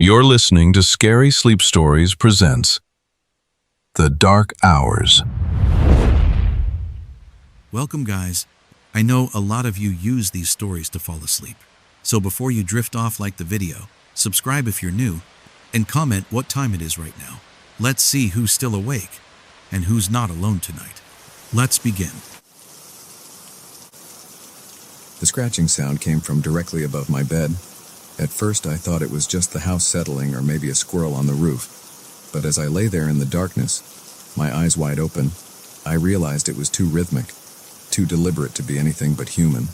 You're listening to Scary Sleep Stories presents The Dark Hours. Welcome, guys. I know a lot of you use these stories to fall asleep. So before you drift off like the video, subscribe if you're new, and comment what time it is right now. Let's see who's still awake and who's not alone tonight. Let's begin. The scratching sound came from directly above my bed. At first I thought it was just the house settling or maybe a squirrel on the roof. But as I lay there in the darkness, my eyes wide open, I realized it was too rhythmic, too deliberate to be anything but human.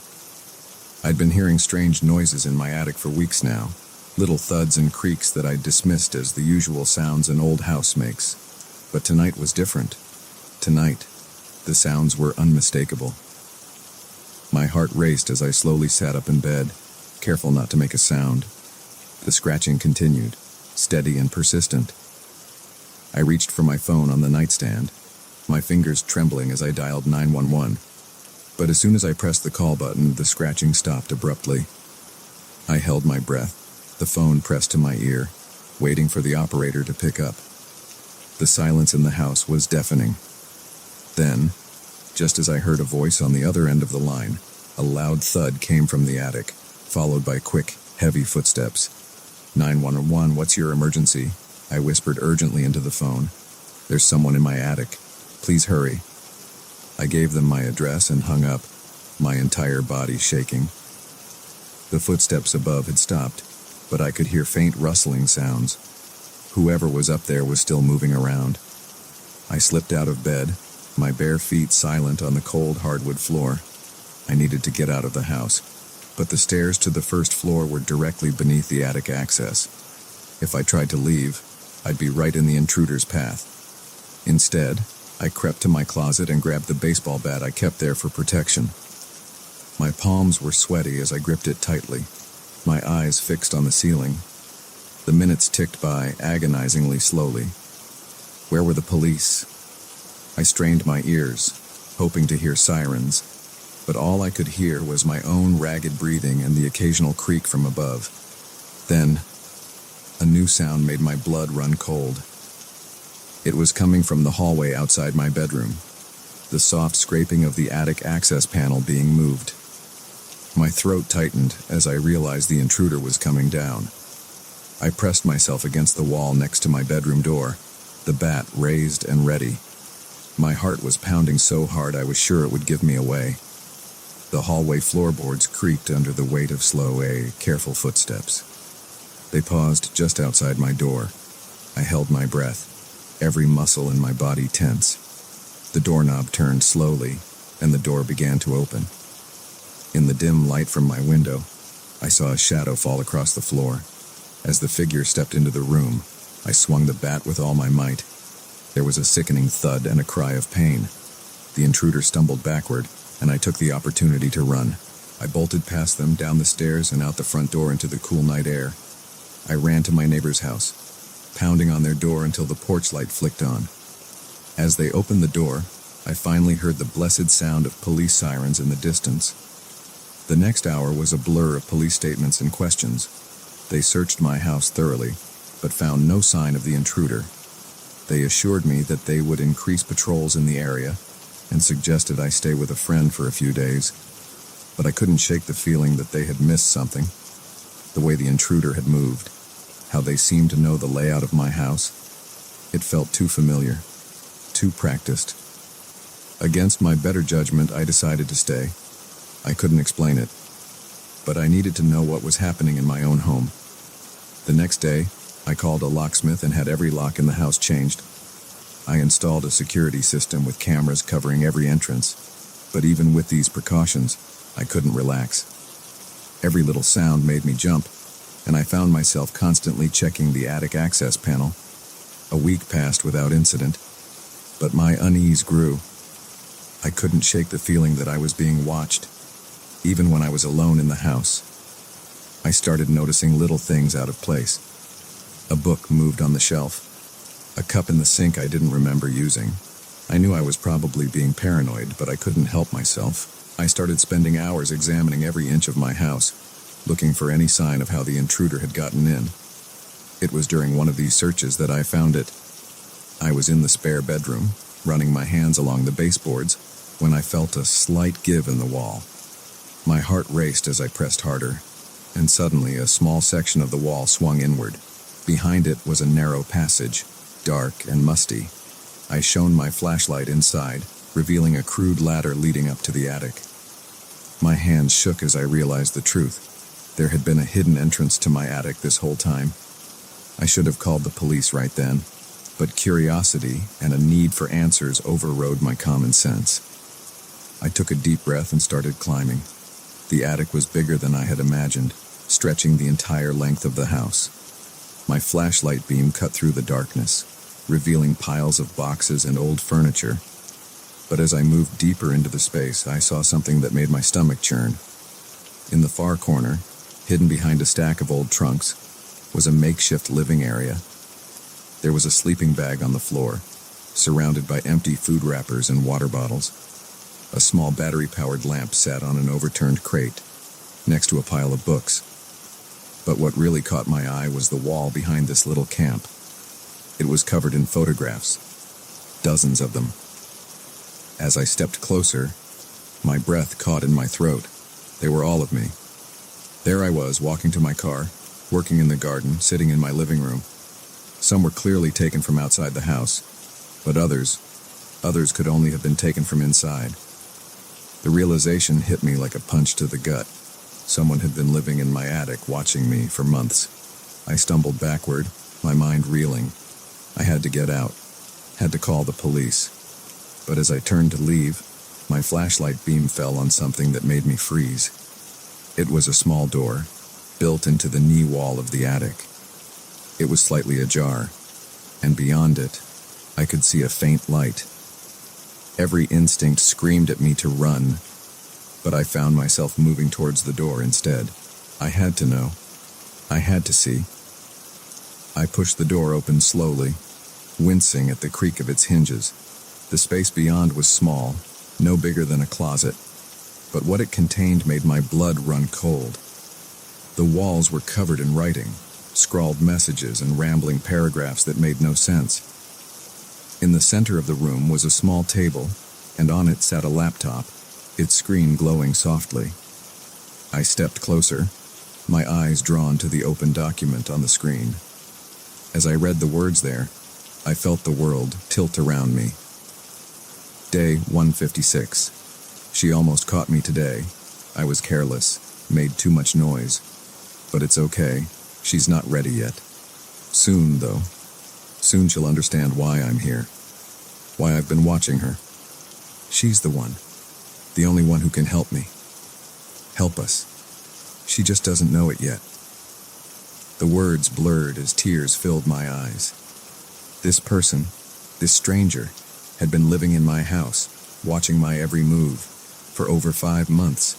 I'd been hearing strange noises in my attic for weeks now, little thuds and creaks that I dismissed as the usual sounds an old house makes. But tonight was different. Tonight, the sounds were unmistakable. My heart raced as I slowly sat up in bed, careful not to make a sound. The scratching continued, steady and persistent. I reached for my phone on the nightstand, my fingers trembling as I dialed 911. But as soon as I pressed the call button, the scratching stopped abruptly. I held my breath, the phone pressed to my ear, waiting for the operator to pick up. The silence in the house was deafening. Then, just as I heard a voice on the other end of the line, a loud thud came from the attic, followed by quick, heavy footsteps. 911, what's your emergency? I whispered urgently into the phone. There's someone in my attic. Please hurry. I gave them my address and hung up, my entire body shaking. The footsteps above had stopped, but I could hear faint rustling sounds. Whoever was up there was still moving around. I slipped out of bed, my bare feet silent on the cold hardwood floor. I needed to get out of the house, but the stairs to the first floor were directly beneath the attic access. If I tried to leave, I'd be right in the intruder's path. Instead, I crept to my closet and grabbed the baseball bat I kept there for protection. My palms were sweaty as I gripped it tightly, my eyes fixed on the ceiling. The minutes ticked by agonizingly slowly. Where were the police? I strained my ears, hoping to hear sirens, but all I could hear was my own ragged breathing and the occasional creak from above. Then, a new sound made my blood run cold. It was coming from the hallway outside my bedroom, the soft scraping of the attic access panel being moved. My throat tightened as I realized the intruder was coming down. I pressed myself against the wall next to my bedroom door, the bat raised and ready. My heart was pounding so hard I was sure it would give me away. The hallway floorboards creaked under the weight of slow, careful footsteps. They paused just outside my door. I held my breath, every muscle in my body tense. The doorknob turned slowly, and the door began to open. In the dim light from my window, I saw a shadow fall across the floor. As the figure stepped into the room, I swung the bat with all my might. There was a sickening thud and a cry of pain. The intruder stumbled backward, and I took the opportunity to run. I bolted past them, down the stairs and out the front door into the cool night air. I ran to my neighbor's house, pounding on their door until the porch light flicked on. As they opened the door, I finally heard the blessed sound of police sirens in the distance. The next hour was a blur of police statements and questions. They searched my house thoroughly, but found no sign of the intruder. They assured me that they would increase patrols in the area and suggested I stay with a friend for a few days. But I couldn't shake the feeling that they had missed something. The way the intruder had moved, how they seemed to know the layout of my house. It felt too familiar, too practiced. Against my better judgment, I decided to stay. I couldn't explain it, but I needed to know what was happening in my own home. The next day, I called a locksmith and had every lock in the house changed. I installed a security system with cameras covering every entrance, but even with these precautions, I couldn't relax. Every little sound made me jump, and I found myself constantly checking the attic access panel. A week passed without incident, but my unease grew. I couldn't shake the feeling that I was being watched, even when I was alone in the house. I started noticing little things out of place. A book moved on the shelf. A cup in the sink I didn't remember using. I knew I was probably being paranoid, but I couldn't help myself. I started spending hours examining every inch of my house, looking for any sign of how the intruder had gotten in. It was during one of these searches that I found it. I was in the spare bedroom, running my hands along the baseboards, when I felt a slight give in the wall. My heart raced as I pressed harder, and suddenly a small section of the wall swung inward. Behind it was a narrow passage, dark and musty. I shone my flashlight inside, revealing a crude ladder leading up to the attic. My hands shook as I realized the truth. There had been a hidden entrance to my attic this whole time. I should have called the police right then, but curiosity and a need for answers overrode my common sense. I took a deep breath and started climbing. The attic was bigger than I had imagined, stretching the entire length of the house. My flashlight beam cut through the darkness, revealing piles of boxes and old furniture. But as I moved deeper into the space, I saw something that made my stomach churn. In the far corner, hidden behind a stack of old trunks, was a makeshift living area. There was a sleeping bag on the floor, surrounded by empty food wrappers and water bottles. A small battery-powered lamp sat on an overturned crate, next to a pile of books. But what really caught my eye was the wall behind this little camp. It was covered in photographs, dozens of them. As I stepped closer, my breath caught in my throat. They were all of me. There I was, walking to my car, working in the garden, sitting in my living room. Some were clearly taken from outside the house, but others could only have been taken from inside. The realization hit me like a punch to the gut. Someone had been living in my attic, watching me for months. I stumbled backward, my mind reeling. I had to get out, had to call the police. But as I turned to leave, my flashlight beam fell on something that made me freeze. It was a small door, built into the knee wall of the attic. It was slightly ajar, and beyond it, I could see a faint light. Every instinct screamed at me to run, but I found myself moving towards the door instead. I had to know. I had to see. I pushed the door open slowly, wincing at the creak of its hinges. The space beyond was small, no bigger than a closet, but what it contained made my blood run cold. The walls were covered in writing, scrawled messages and rambling paragraphs that made no sense. In the center of the room was a small table, and on it sat a laptop, its screen glowing softly. I stepped closer, my eyes drawn to the open document on the screen. As I read the words there, I felt the world tilt around me. Day 156. She almost caught me today. I was careless, made too much noise. But it's okay. She's not ready yet. Soon, though. Soon she'll understand why I'm here. Why I've been watching her. She's the one. The only one who can help me. Help us. She just doesn't know it yet. The words blurred as tears filled my eyes. This person, this stranger, had been living in my house, watching my every move, for over 5 months,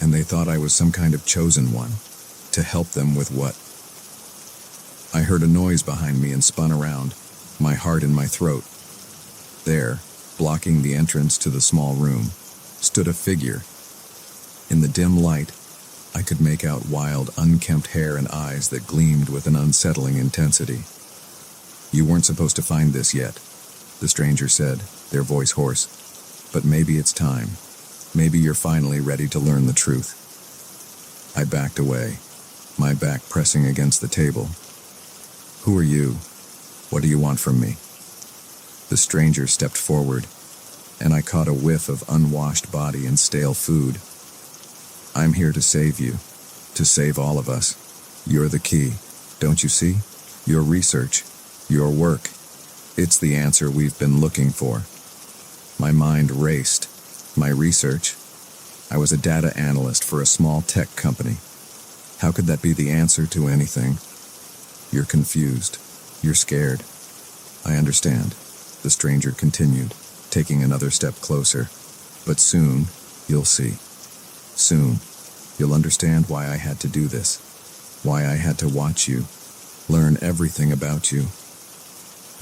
and they thought I was some kind of chosen one, to help them with what? I heard a noise behind me and spun around, my heart in my throat. There, blocking the entrance to the small room, stood a figure. In the dim light, I could make out wild, unkempt hair and eyes that gleamed with an unsettling intensity. "You weren't supposed to find this yet," the stranger said, their voice hoarse. "But maybe it's time. Maybe you're finally ready to learn the truth." I backed away, my back pressing against the table. "Who are you? What do you want from me?" The stranger stepped forward, and I caught a whiff of unwashed body and stale food. "I'm here to save you, to save all of us. You're the key, don't you see? Your research, your work. It's the answer we've been looking for." My mind raced. My research? I was a data analyst for a small tech company. How could that be the answer to anything? "You're confused. You're scared. I understand," the stranger continued, taking another step closer. "But soon, you'll see. Soon, you'll understand why I had to do this. Why I had to watch you, learn everything about you."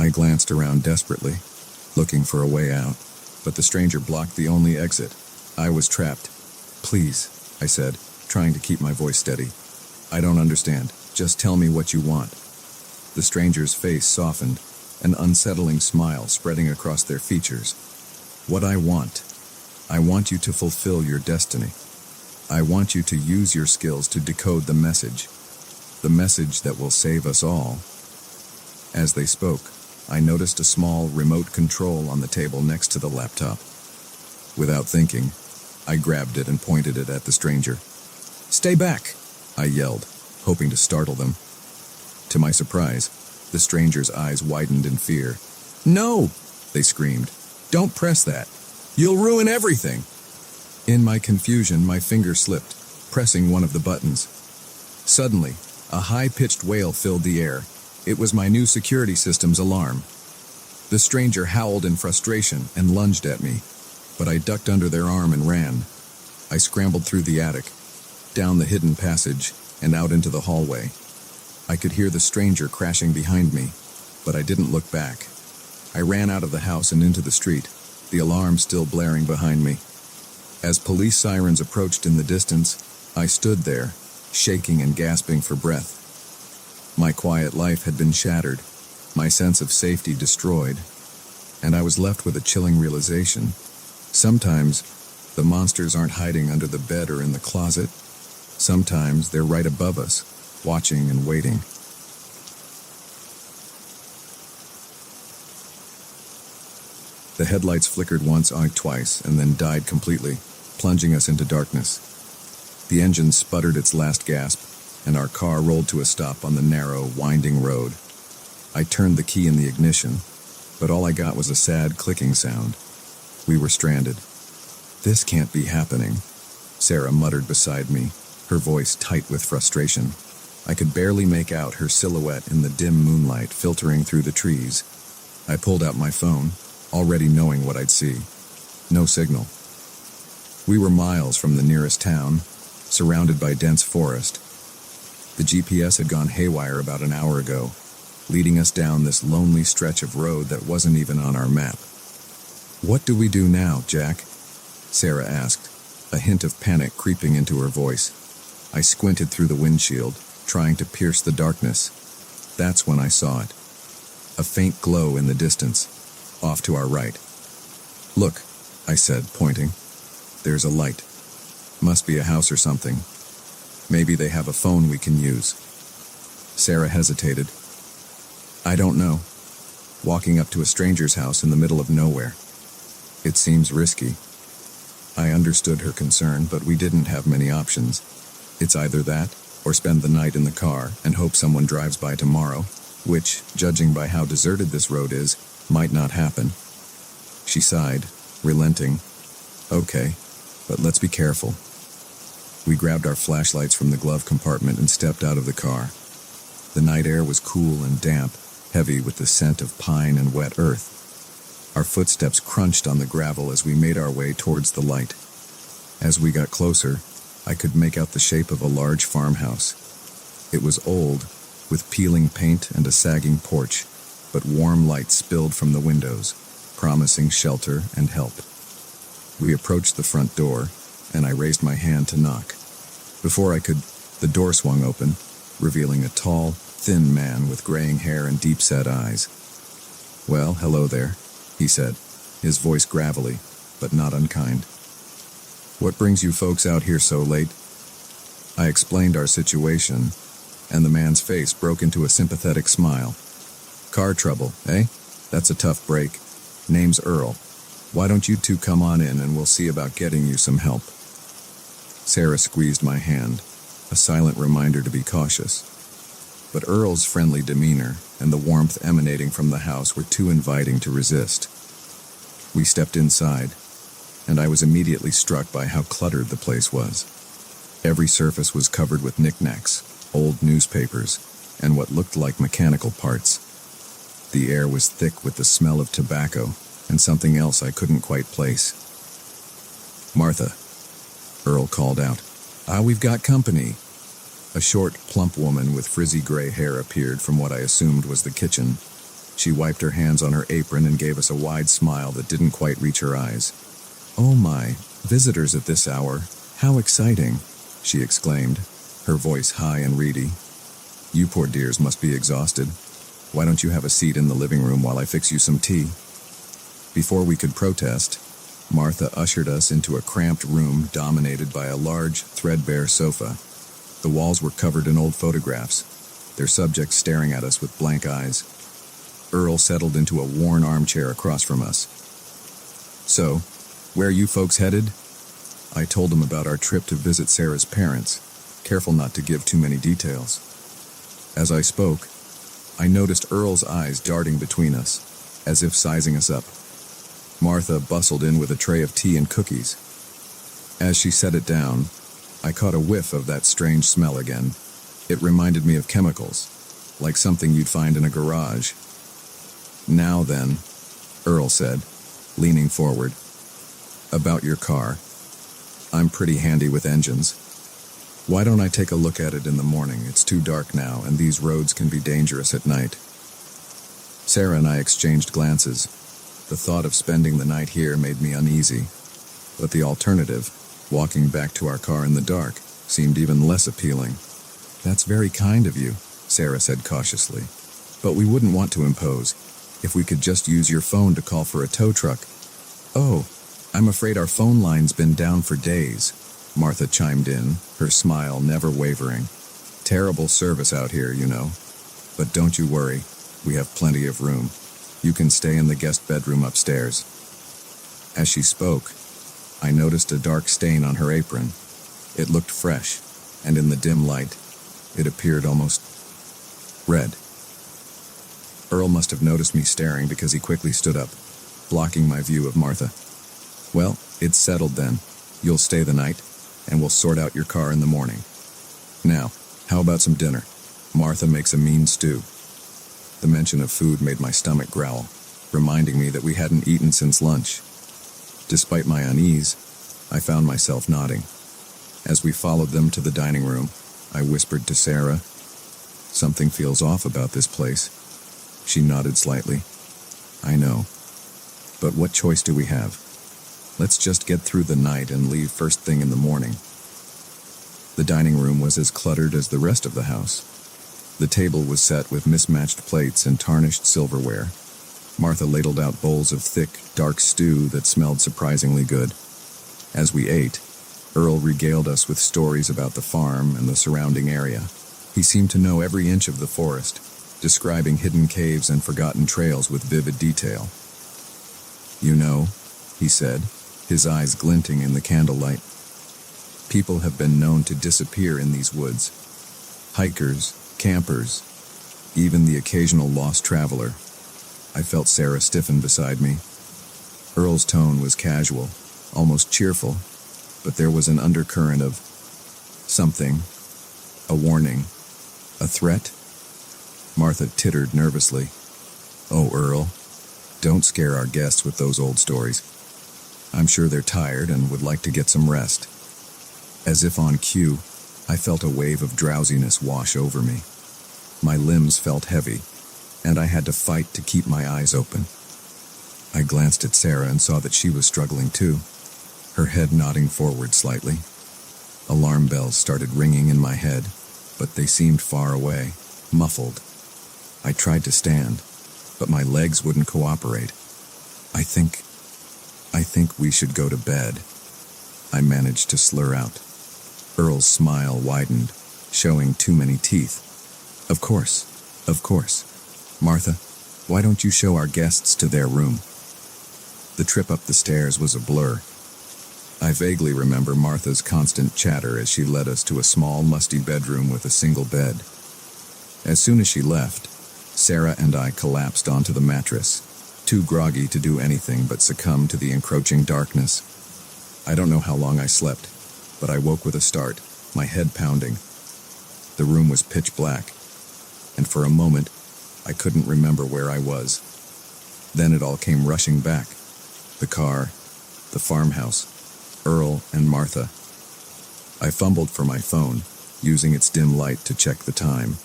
I glanced around desperately, looking for a way out, but the stranger blocked the only exit. I was trapped. "Please," I said, trying to keep my voice steady. "I don't understand. Just tell me what you want." The stranger's face softened, an unsettling smile spreading across their features. "What I want you to fulfill your destiny. I want you to use your skills to decode the message that will save us all." As they spoke, I noticed a small remote control on the table next to the laptop. Without thinking, I grabbed it and pointed it at the stranger. "Stay back!" I yelled, hoping to startle them. To my surprise, the stranger's eyes widened in fear. "No!" they screamed. "Don't press that! You'll ruin everything!" In my confusion, my finger slipped, pressing one of the buttons. Suddenly, a high-pitched wail filled the air. It was my new security system's alarm. The stranger howled in frustration and lunged at me, but I ducked under their arm and ran. I scrambled through the attic, down the hidden passage, and out into the hallway. I could hear the stranger crashing behind me, but I didn't look back. I ran out of the house and into the street, the alarm still blaring behind me. As police sirens approached in the distance, I stood there, shaking and gasping for breath. My quiet life had been shattered, my sense of safety destroyed, and I was left with a chilling realization. Sometimes, the monsters aren't hiding under the bed or in the closet. Sometimes they're right above us, watching and waiting. The headlights flickered once, onked twice, and then died completely, plunging us into darkness. The engine sputtered its last gasp, and our car rolled to a stop on the narrow, winding road. I turned the key in the ignition, but all I got was a sad clicking sound. We were stranded. "This can't be happening," Sarah muttered beside me, her voice tight with frustration. I could barely make out her silhouette in the dim moonlight filtering through the trees. I pulled out my phone, already knowing what I'd see. No signal. We were miles from the nearest town, surrounded by dense forest. The GPS had gone haywire about an hour ago, leading us down this lonely stretch of road that wasn't even on our map. "What do we do now, Jack?" Sarah asked, a hint of panic creeping into her voice. I squinted through the windshield, trying to pierce the darkness. That's when I saw it. A faint glow in the distance, off to our right. "Look," I said, pointing. "There's a light. Must be a house or something. Maybe they have a phone we can use." Sarah hesitated. "I don't know. Walking up to a stranger's house in the middle of nowhere. It seems risky." I understood her concern, but we didn't have many options. It's either that, or spend the night in the car and hope someone drives by tomorrow, which, judging by how deserted this road is, might not happen. She sighed, relenting. "Okay, but let's be careful." We grabbed our flashlights from the glove compartment and stepped out of the car. The night air was cool and damp, heavy with the scent of pine and wet earth. Our footsteps crunched on the gravel as we made our way towards the light. As we got closer, I could make out the shape of a large farmhouse. It was old, with peeling paint and a sagging porch, but warm light spilled from the windows, promising shelter and help. We approached the front door, and I raised my hand to knock. Before I could, the door swung open, revealing a tall, thin man with graying hair and deep-set eyes. "Well, hello there," he said, his voice gravelly, but not unkind. "What brings you folks out here so late?" I explained our situation, and the man's face broke into a sympathetic smile. "Car trouble, eh? That's a tough break. Name's Earl. Why don't you two come on in and we'll see about getting you some help?" Sarah squeezed my hand, a silent reminder to be cautious. But Earl's friendly demeanor and the warmth emanating from the house were too inviting to resist. We stepped inside, and I was immediately struck by how cluttered the place was. Every surface was covered with knickknacks, old newspapers, and what looked like mechanical parts. The air was thick with the smell of tobacco and something else I couldn't quite place. "Martha," Earl called out. We've got company." A short, plump woman with frizzy gray hair appeared from what I assumed was the kitchen. She wiped her hands on her apron and gave us a wide smile that didn't quite reach her eyes. "Oh my, visitors at this hour. How exciting," she exclaimed, her voice high and reedy. "You poor dears must be exhausted. Why don't you have a seat in the living room while I fix you some tea? Before we could protest, Martha ushered us into a cramped room dominated by a large, threadbare sofa. The walls were covered in old photographs, their subjects staring at us with blank eyes. Earl settled into a worn armchair across from us. "So, where are you folks headed?" I told him about our trip to visit Sarah's parents, careful not to give too many details. As I spoke, I noticed Earl's eyes darting between us, as if sizing us up. Martha bustled in with a tray of tea and cookies. As she set it down, I caught a whiff of that strange smell again. It reminded me of chemicals, like something you'd find in a garage. "Now then," Earl said, leaning forward. "About your car. I'm pretty handy with engines. Why don't I take a look at it in the morning? It's too dark now, and these roads can be dangerous at night." Sarah and I exchanged glances. The thought of spending the night here made me uneasy, but the alternative, walking back to our car in the dark, seemed even less appealing. "That's very kind of you," Sarah said cautiously, "but we wouldn't want to impose. If we could just use your phone to call for a tow truck." "Oh, I'm afraid our phone line's been down for days," Martha chimed in, her smile never wavering. "Terrible service out here, you know. But don't you worry, we have plenty of room. You can stay in the guest bedroom upstairs." As she spoke, I noticed a dark stain on her apron. It looked fresh, and in the dim light, it appeared almost red. Earl must have noticed me staring because he quickly stood up, blocking my view of Martha. "Well, it's settled then. You'll stay the night, and we'll sort out your car in the morning. Now, how about some dinner? Martha makes a mean stew." The mention of food made my stomach growl, reminding me that we hadn't eaten since lunch. Despite my unease, I found myself nodding. As we followed them to the dining room, I whispered to Sarah, "Something feels off about this place." She nodded slightly. "I know. But what choice do we have? Let's just get through the night and leave first thing in the morning." The dining room was as cluttered as the rest of the house. The table was set with mismatched plates and tarnished silverware. Martha ladled out bowls of thick, dark stew that smelled surprisingly good. As we ate, Earl regaled us with stories about the farm and the surrounding area. He seemed to know every inch of the forest, describing hidden caves and forgotten trails with vivid detail. "You know," he said, his eyes glinting in the candlelight, "people have been known to disappear in these woods. Hikers, campers, even the occasional lost traveler." I felt Sarah stiffen beside me. Earl's tone was casual, almost cheerful, but there was an undercurrent of something, a warning, a threat. Martha tittered nervously. "Oh, Earl, don't scare our guests with those old stories. I'm sure they're tired and would like to get some rest." As if on cue, I felt a wave of drowsiness wash over me. My limbs felt heavy, and I had to fight to keep my eyes open. I glanced at Sarah and saw that she was struggling too, her head nodding forward slightly. Alarm bells started ringing in my head, but they seemed far away, muffled. I tried to stand, but my legs wouldn't cooperate. I think we should go to bed," I managed to slur out. Earl's smile widened, showing too many teeth. Of course. Martha, why don't you show our guests to their room?" The trip up the stairs was a blur. I vaguely remember Martha's constant chatter as she led us to a small, musty bedroom with a single bed. As soon as she left, Sarah and I collapsed onto the mattress, too groggy to do anything but succumb to the encroaching darkness. I don't know how long I slept, but I woke with a start, my head pounding. The room was pitch black, and for a moment, I couldn't remember where I was. Then it all came rushing back. The car, the farmhouse, Earl and Martha. I fumbled for my phone, using its dim light to check the time.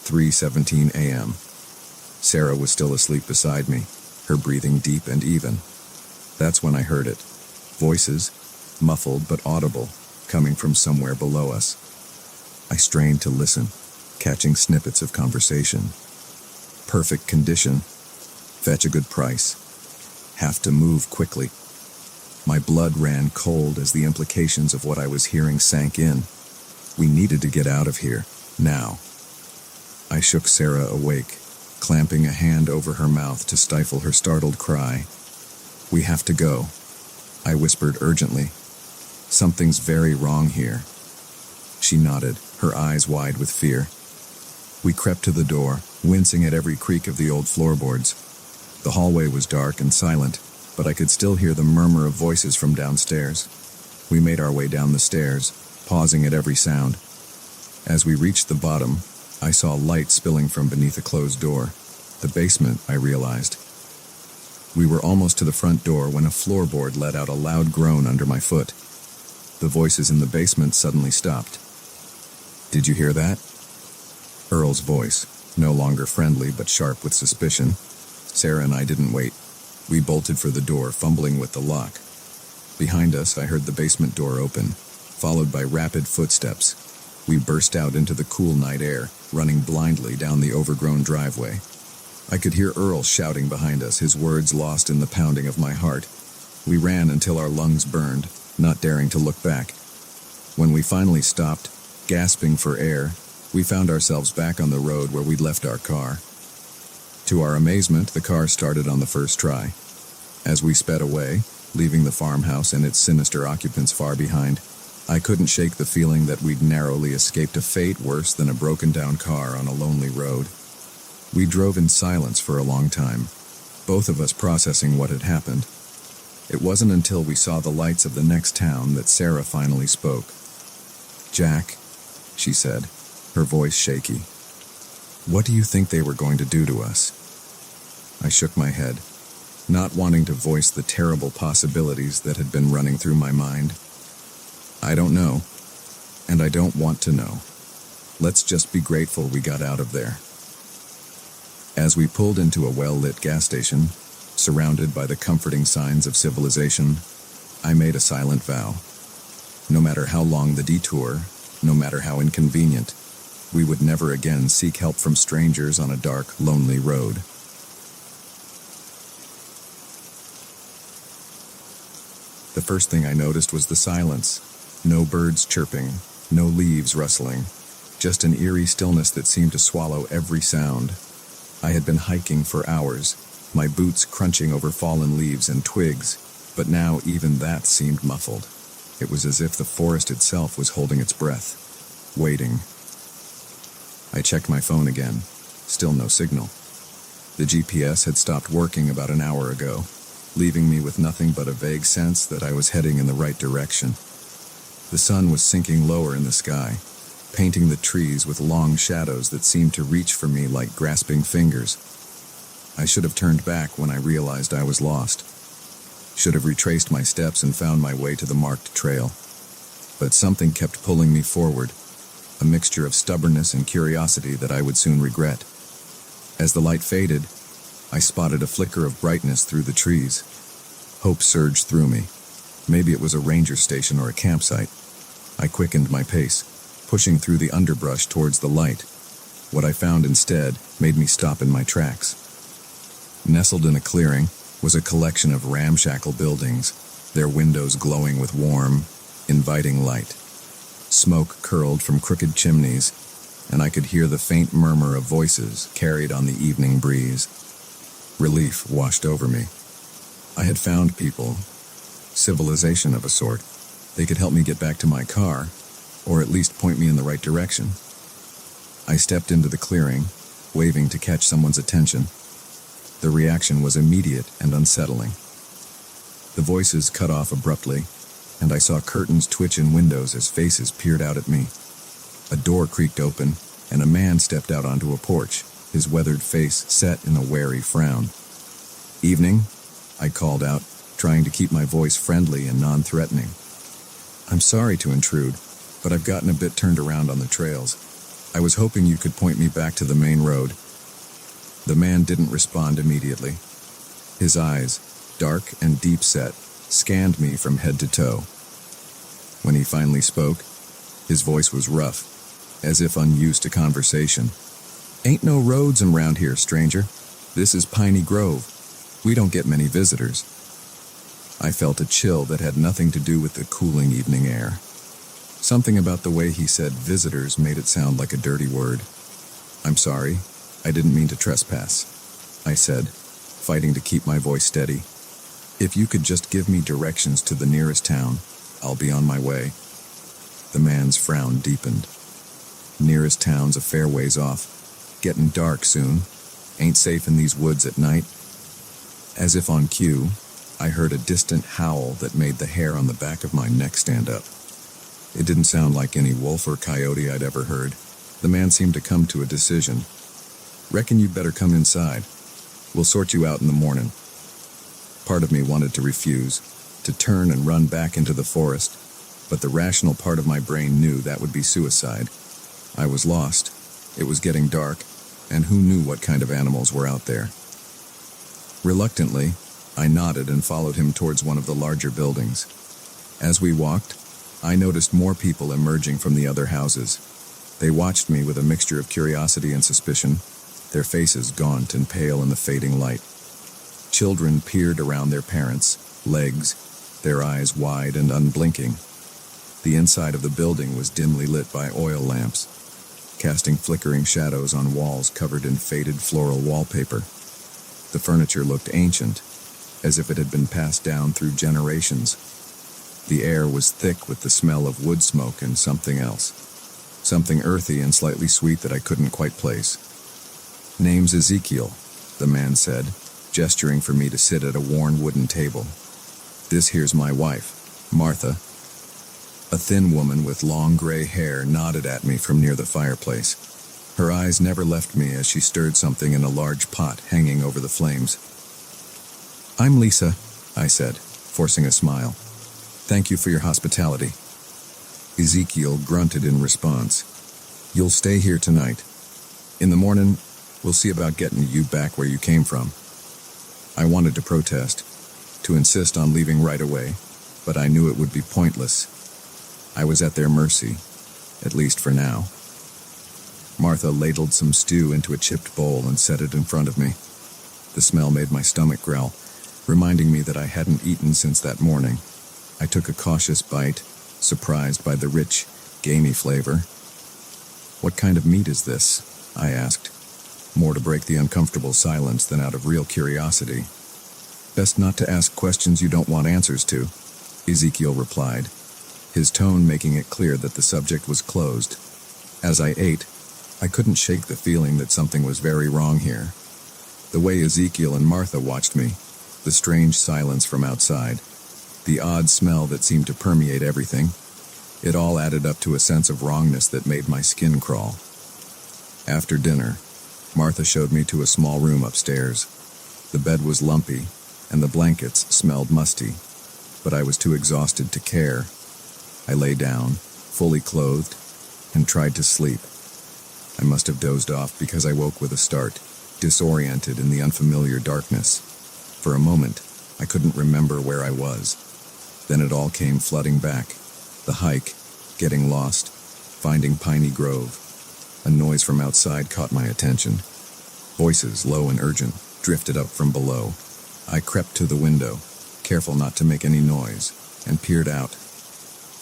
3:17 a.m. Sarah was still asleep beside me, her breathing deep and even. That's when I heard it. Voices, muffled but audible, coming from somewhere below us. I strained to listen, catching snippets of conversation. Perfect condition. Fetch a good price. Have to move quickly. My blood ran cold as the implications of what I was hearing sank in. We needed to get out of here, now. I shook Sarah awake, clamping a hand over her mouth to stifle her startled cry. We have to go, I whispered urgently. Something's very wrong here. She nodded, her eyes wide with fear. We crept to the door, wincing at every creak of the old floorboards. The hallway was dark and silent, but I could still hear the murmur of voices from downstairs. We made our way down the stairs, pausing at every sound. As we reached the bottom, I saw light spilling from beneath a closed door. The basement, I realized. We were almost to the front door when a floorboard let out a loud groan under my foot. The voices in the basement suddenly stopped. Did you hear that? Earl's voice, no longer friendly but sharp with suspicion. Sarah and I didn't wait. We bolted for the door, fumbling with the lock. Behind us, I heard the basement door open, followed by rapid footsteps. We burst out into the cool night air, running blindly down the overgrown driveway. I could hear Earl shouting behind us, his words lost in the pounding of my heart. We ran until our lungs burned, not daring to look back. When we finally stopped, gasping for air, we found ourselves back on the road where we'd left our car. To our amazement, the car started on the first try. As we sped away, leaving the farmhouse and its sinister occupants far behind, I couldn't shake the feeling that we'd narrowly escaped a fate worse than a broken-down car on a lonely road. We drove in silence for a long time, both of us processing what had happened. It wasn't until we saw the lights of the next town that Sarah finally spoke. "Jack," she said, her voice shaky. "What do you think they were going to do to us?" I shook my head, not wanting to voice the terrible possibilities that had been running through my mind. "I don't know, and I don't want to know. Let's just be grateful we got out of there." As we pulled into a well-lit gas station, surrounded by the comforting signs of civilization, I made a silent vow. No matter how long the detour, no matter how inconvenient, we would never again seek help from strangers on a dark, lonely road. The first thing I noticed was the silence. No birds chirping, no leaves rustling, just an eerie stillness that seemed to swallow every sound. I had been hiking for hours, my boots crunching over fallen leaves and twigs, but now even that seemed muffled. It was as if the forest itself was holding its breath, waiting. I checked my phone again. Still no signal. The GPS had stopped working about an hour ago, leaving me with nothing but a vague sense that I was heading in the right direction. The sun was sinking lower in the sky, painting the trees with long shadows that seemed to reach for me like grasping fingers. I should have turned back when I realized I was lost. Should have retraced my steps and found my way to the marked trail. But something kept pulling me forward, a mixture of stubbornness and curiosity that I would soon regret. As the light faded, I spotted a flicker of brightness through the trees. Hope surged through me. Maybe it was a ranger station or a campsite. I quickened my pace, pushing through the underbrush towards the light. What I found instead made me stop in my tracks. Nestled in a clearing was a collection of ramshackle buildings, their windows glowing with warm, inviting light. Smoke curled from crooked chimneys, and I could hear the faint murmur of voices carried on the evening breeze. Relief washed over me. I had found people, civilization of a sort. They could help me get back to my car, or at least point me in the right direction. I stepped into the clearing, waving to catch someone's attention. The reaction was immediate and unsettling. The voices cut off abruptly, and I saw curtains twitch in windows as faces peered out at me. A door creaked open, and a man stepped out onto a porch, his weathered face set in a wary frown. "Evening," I called out, trying to keep my voice friendly and non-threatening. "I'm sorry to intrude, but I've gotten a bit turned around on the trails. I was hoping you could point me back to the main road." The man didn't respond immediately. His eyes, dark and deep-set, scanned me from head to toe. When he finally spoke, his voice was rough, as if unused to conversation. Ain't no roads around here, stranger. This is Piney Grove. We don't get many visitors. I felt a chill that had nothing to do with the cooling evening air. Something about the way he said visitors made it sound like a dirty word. I'm sorry, I didn't mean to trespass, I said, fighting to keep my voice steady. If you could just give me directions to the nearest town, I'll be on my way. The man's frown deepened. Nearest town's a fair ways off. Getting dark soon. Ain't safe in these woods at night. As if on cue, I heard a distant howl that made the hair on the back of my neck stand up. It didn't sound like any wolf or coyote I'd ever heard. The man seemed to come to a decision. Reckon you'd better come inside. We'll sort you out in the morning. Part of me wanted to refuse, to turn and run back into the forest, but the rational part of my brain knew that would be suicide. I was lost. It was getting dark, and who knew what kind of animals were out there? Reluctantly, I nodded and followed him towards one of the larger buildings. As we walked, I noticed more people emerging from the other houses. They watched me with a mixture of curiosity and suspicion, their faces gaunt and pale in the fading light. Children peered around their parents' legs, their eyes wide and unblinking. The inside of the building was dimly lit by oil lamps, casting flickering shadows on walls covered in faded floral wallpaper. The furniture looked ancient, as if it had been passed down through generations. The air was thick with the smell of wood smoke and something else. Something earthy and slightly sweet that I couldn't quite place. "Name's Ezekiel," the man said, gesturing for me to sit at a worn wooden table. "This here's my wife, Martha." A thin woman with long gray hair nodded at me from near the fireplace. Her eyes never left me as she stirred something in a large pot hanging over the flames. "I'm Lisa," I said, forcing a smile. "Thank you for your hospitality." Ezekiel grunted in response. "You'll stay here tonight. In the morning, we'll see about getting you back where you came from." I wanted to protest, to insist on leaving right away, but I knew it would be pointless. I was at their mercy, at least for now. Martha ladled some stew into a chipped bowl and set it in front of me. The smell made my stomach growl, reminding me that I hadn't eaten since that morning. I took a cautious bite, surprised by the rich, gamey flavor. "What kind of meat is this?" I asked, more to break the uncomfortable silence than out of real curiosity. "Best not to ask questions you don't want answers to," Ezekiel replied, his tone making it clear that the subject was closed. As I ate, I couldn't shake the feeling that something was very wrong here. The way Ezekiel and Martha watched me, the strange silence from outside, the odd smell that seemed to permeate everything, it all added up to a sense of wrongness that made my skin crawl. After dinner, Martha showed me to a small room upstairs. The bed was lumpy, and the blankets smelled musty, but I was too exhausted to care. I lay down, fully clothed, and tried to sleep. I must have dozed off because I woke with a start, disoriented in the unfamiliar darkness. For a moment, I couldn't remember where I was. Then it all came flooding back. The hike, getting lost, finding Piney Grove. A noise from outside caught my attention. Voices, low and urgent, drifted up from below. I crept to the window, careful not to make any noise, and peered out.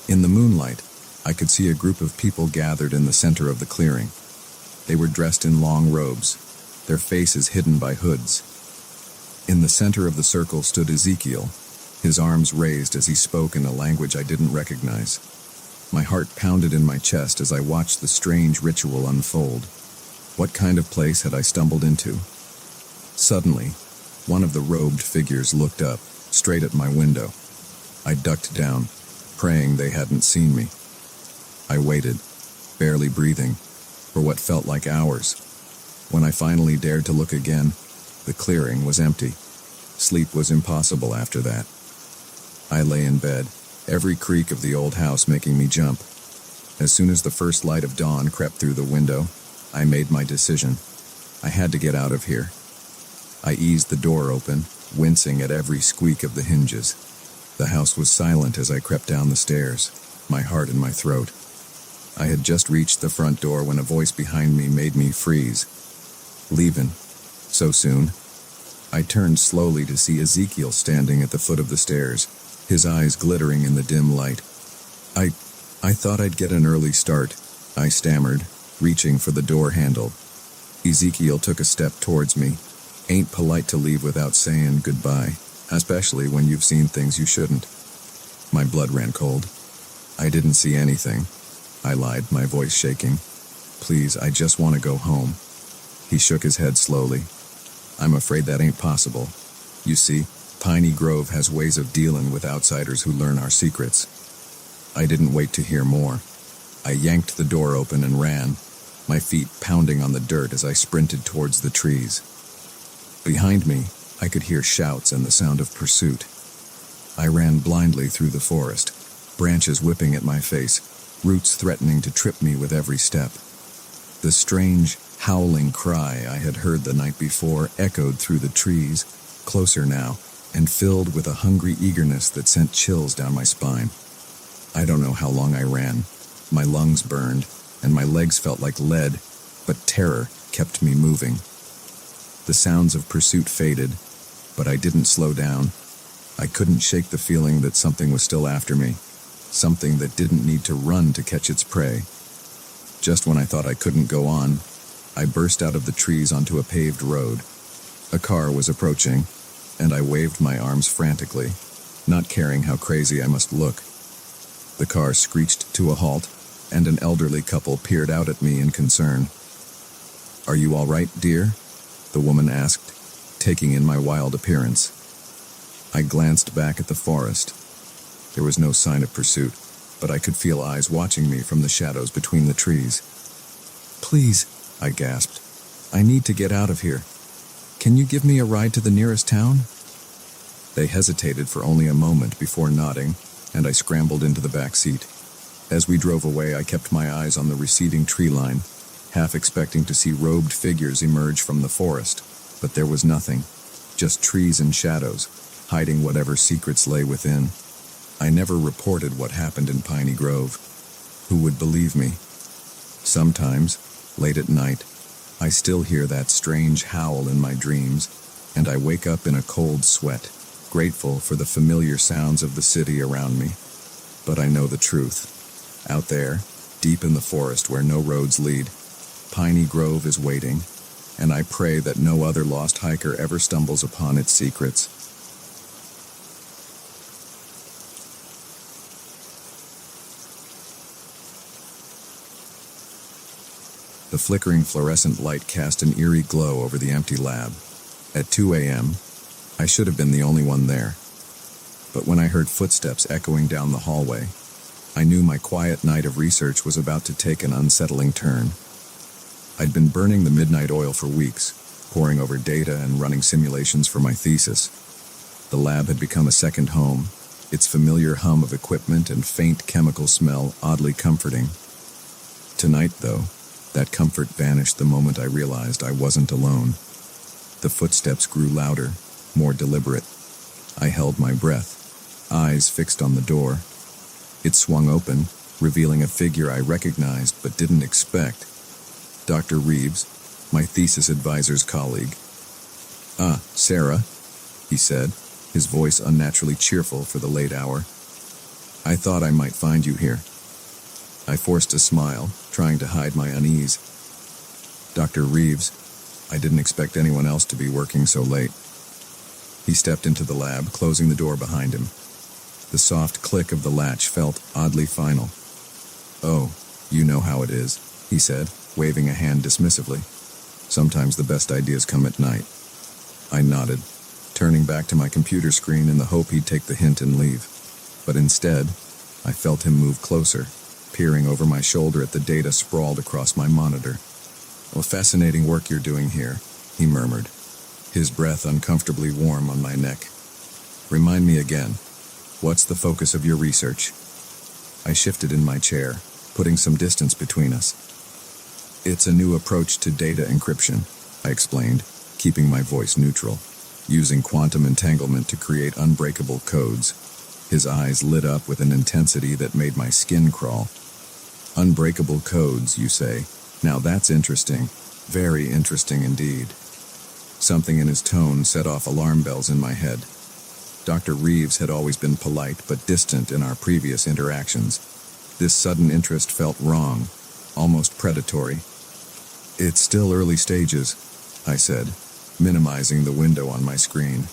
In the moonlight, I could see a group of people gathered in the center of the clearing. They were dressed in long robes, their faces hidden by hoods. In the center of the circle stood Ezekiel, his arms raised as he spoke in a language I didn't recognize. My heart pounded in my chest as I watched the strange ritual unfold. What kind of place had I stumbled into? Suddenly, one of the robed figures looked up, straight at my window. I ducked down, praying they hadn't seen me. I waited, barely breathing, for what felt like hours. When I finally dared to look again, the clearing was empty. Sleep was impossible after that. I lay in bed, every creak of the old house making me jump. As soon as the first light of dawn crept through the window, I made my decision. I had to get out of here. I eased the door open, wincing at every squeak of the hinges. The house was silent as I crept down the stairs, my heart in my throat. I had just reached the front door when a voice behind me made me freeze. Leavin'. So soon? I turned slowly to see Ezekiel standing at the foot of the stairs, his eyes glittering in the dim light. I thought I'd get an early start, I stammered, reaching for the door handle. Ezekiel took a step towards me. Ain't polite to leave without saying goodbye, especially when you've seen things you shouldn't. My blood ran cold. I didn't see anything, I lied, my voice shaking. Please, I just want to go home. He shook his head slowly. I'm afraid that ain't possible. You see, Piney Grove has ways of dealing with outsiders who learn our secrets. I didn't wait to hear more. I yanked the door open and ran, my feet pounding on the dirt as I sprinted towards the trees. Behind me, I could hear shouts and the sound of pursuit. I ran blindly through the forest, branches whipping at my face, roots threatening to trip me with every step. The strange, howling cry I had heard the night before echoed through the trees, closer now, and filled with a hungry eagerness that sent chills down my spine. I don't know how long I ran. My lungs burned, and my legs felt like lead, but terror kept me moving. The sounds of pursuit faded, but I didn't slow down. I couldn't shake the feeling that something was still after me, something that didn't need to run to catch its prey. Just when I thought I couldn't go on, I burst out of the trees onto a paved road. A car was approaching, and I waved my arms frantically, not caring how crazy I must look. The car screeched to a halt, and an elderly couple peered out at me in concern. "Are you all right, dear?" the woman asked, taking in my wild appearance. I glanced back at the forest. There was no sign of pursuit, but I could feel eyes watching me from the shadows between the trees. "Please," I gasped, "I need to get out of here. Can you give me a ride to the nearest town?" They hesitated for only a moment before nodding, and I scrambled into the back seat. As we drove away, I kept my eyes on the receding tree line, half expecting to see robed figures emerge from the forest, but there was nothing, just trees and shadows, hiding whatever secrets lay within. I never reported what happened in Piney Grove. Who would believe me? Sometimes, late at night, I still hear that strange howl in my dreams, and I wake up in a cold sweat, grateful for the familiar sounds of the city around me. But I know the truth. Out there, deep in the forest where no roads lead, Piney Grove is waiting, and I pray that no other lost hiker ever stumbles upon its secrets. The flickering fluorescent light cast an eerie glow over the empty lab. At 2 a.m., I should have been the only one there. But when I heard footsteps echoing down the hallway, I knew my quiet night of research was about to take an unsettling turn. I'd been burning the midnight oil for weeks, poring over data and running simulations for my thesis. The lab had become a second home, its familiar hum of equipment and faint chemical smell oddly comforting. Tonight, though, that comfort vanished the moment I realized I wasn't alone. The footsteps grew louder, more deliberate. I held my breath, eyes fixed on the door. It swung open, revealing a figure I recognized but didn't expect. Dr. Reeves, my thesis advisor's colleague. "Ah, Sarah," he said, his voice unnaturally cheerful for the late hour. "I thought I might find you here." I forced a smile, trying to hide my unease. "Dr. Reeves, I didn't expect anyone else to be working so late." He stepped into the lab, closing the door behind him. The soft click of the latch felt oddly final. "Oh, you know how it is," he said, waving a hand dismissively. "Sometimes the best ideas come at night." I nodded, turning back to my computer screen in the hope he'd take the hint and leave. But instead, I felt him move closer, peering over my shoulder at the data sprawled across my monitor. "Well, fascinating work you're doing here," he murmured, his breath uncomfortably warm on my neck. "Remind me again, what's the focus of your research?" I shifted in my chair, putting some distance between us. "It's a new approach to data encryption," I explained, keeping my voice neutral, using quantum entanglement to create unbreakable codes. His eyes lit up with an intensity that made my skin crawl. "Unbreakable codes, you say? Now that's interesting. Very interesting indeed. Something in his tone set off alarm bells in my head. Dr. Reeves had always been polite but distant in our previous interactions. This sudden interest felt wrong, almost predatory. "It's still early stages," I said, minimizing the window on my screen.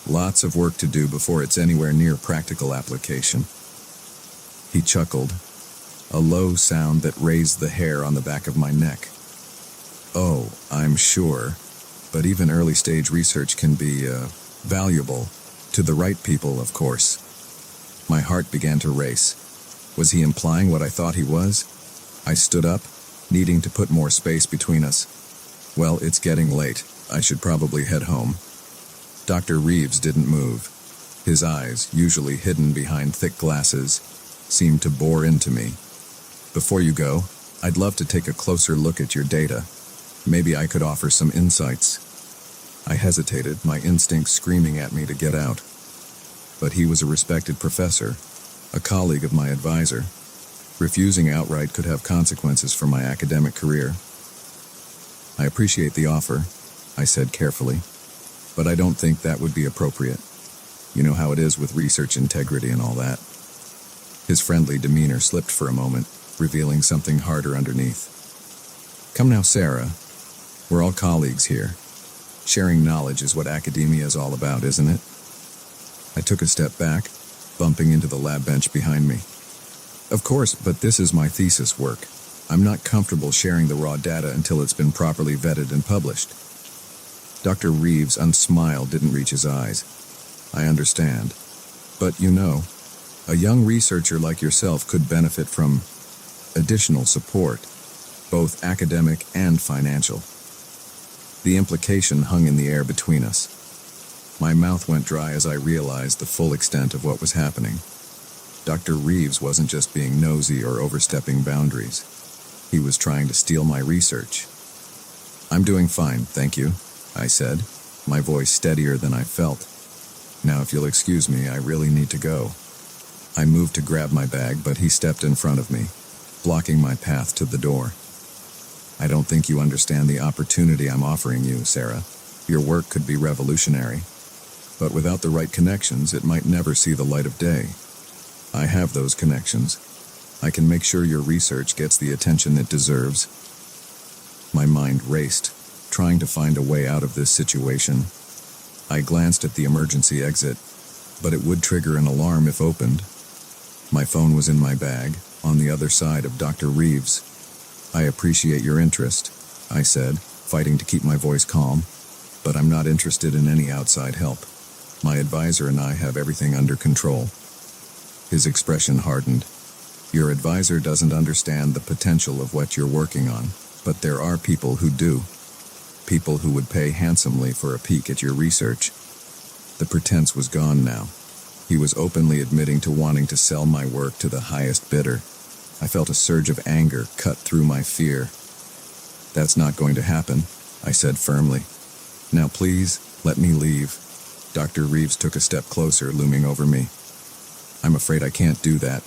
"Lots of work to do before it's anywhere near practical application." He chuckled, a low sound that raised the hair on the back of my neck. "Oh, I'm sure, but even early-stage research can be, valuable. To the right people, of course." My heart began to race. Was he implying what I thought he was? I stood up, needing to put more space between us. "Well, it's getting late. I should probably head home." Dr. Reeves didn't move. His eyes, usually hidden behind thick glasses, seemed to bore into me. "Before you go, I'd love to take a closer look at your data. Maybe I could offer some insights." I hesitated, my instincts screaming at me to get out. But he was a respected professor, a colleague of my advisor. Refusing outright could have consequences for my academic career. "I appreciate the offer," I said carefully, "but I don't think that would be appropriate. You know how it is with research integrity and all that." His friendly demeanor slipped for a moment, revealing something harder underneath. "Come now, Sarah. We're all colleagues here. Sharing knowledge is what academia is all about, isn't it?" I took a step back, bumping into the lab bench behind me. "Of course, but this is my thesis work. I'm not comfortable sharing the raw data until it's been properly vetted and published." Dr. Reeves' smile didn't reach his eyes. "I understand. But you know, a young researcher like yourself could benefit from additional support, both academic and financial." The implication hung in the air between us. My mouth went dry as I realized the full extent of what was happening. Dr. Reeves wasn't just being nosy or overstepping boundaries. He was trying to steal my research. "I'm doing fine, thank you," I said, my voice steadier than I felt. "Now, if you'll excuse me, I really need to go." I moved to grab my bag, but he stepped in front of me, blocking my path to the door. "I don't think you understand the opportunity I'm offering you, Sarah. Your work could be revolutionary, but without the right connections, it might never see the light of day. I have those connections. I can make sure your research gets the attention it deserves." My mind raced, trying to find a way out of this situation. I glanced at the emergency exit, but it would trigger an alarm if opened. My phone was in my bag, on the other side of Dr. Reeves. "I appreciate your interest," I said, fighting to keep my voice calm, "but I'm not interested in any outside help. My advisor and I have everything under control." His expression hardened. "Your advisor doesn't understand the potential of what you're working on, but there are people who do. People who would pay handsomely for a peek at your research." The pretense was gone now. He was openly admitting to wanting to sell my work to the highest bidder. I felt a surge of anger cut through my fear. "That's not going to happen," I said firmly. "Now please, let me leave." Dr. Reeves took a step closer, looming over me. "I'm afraid I can't do that.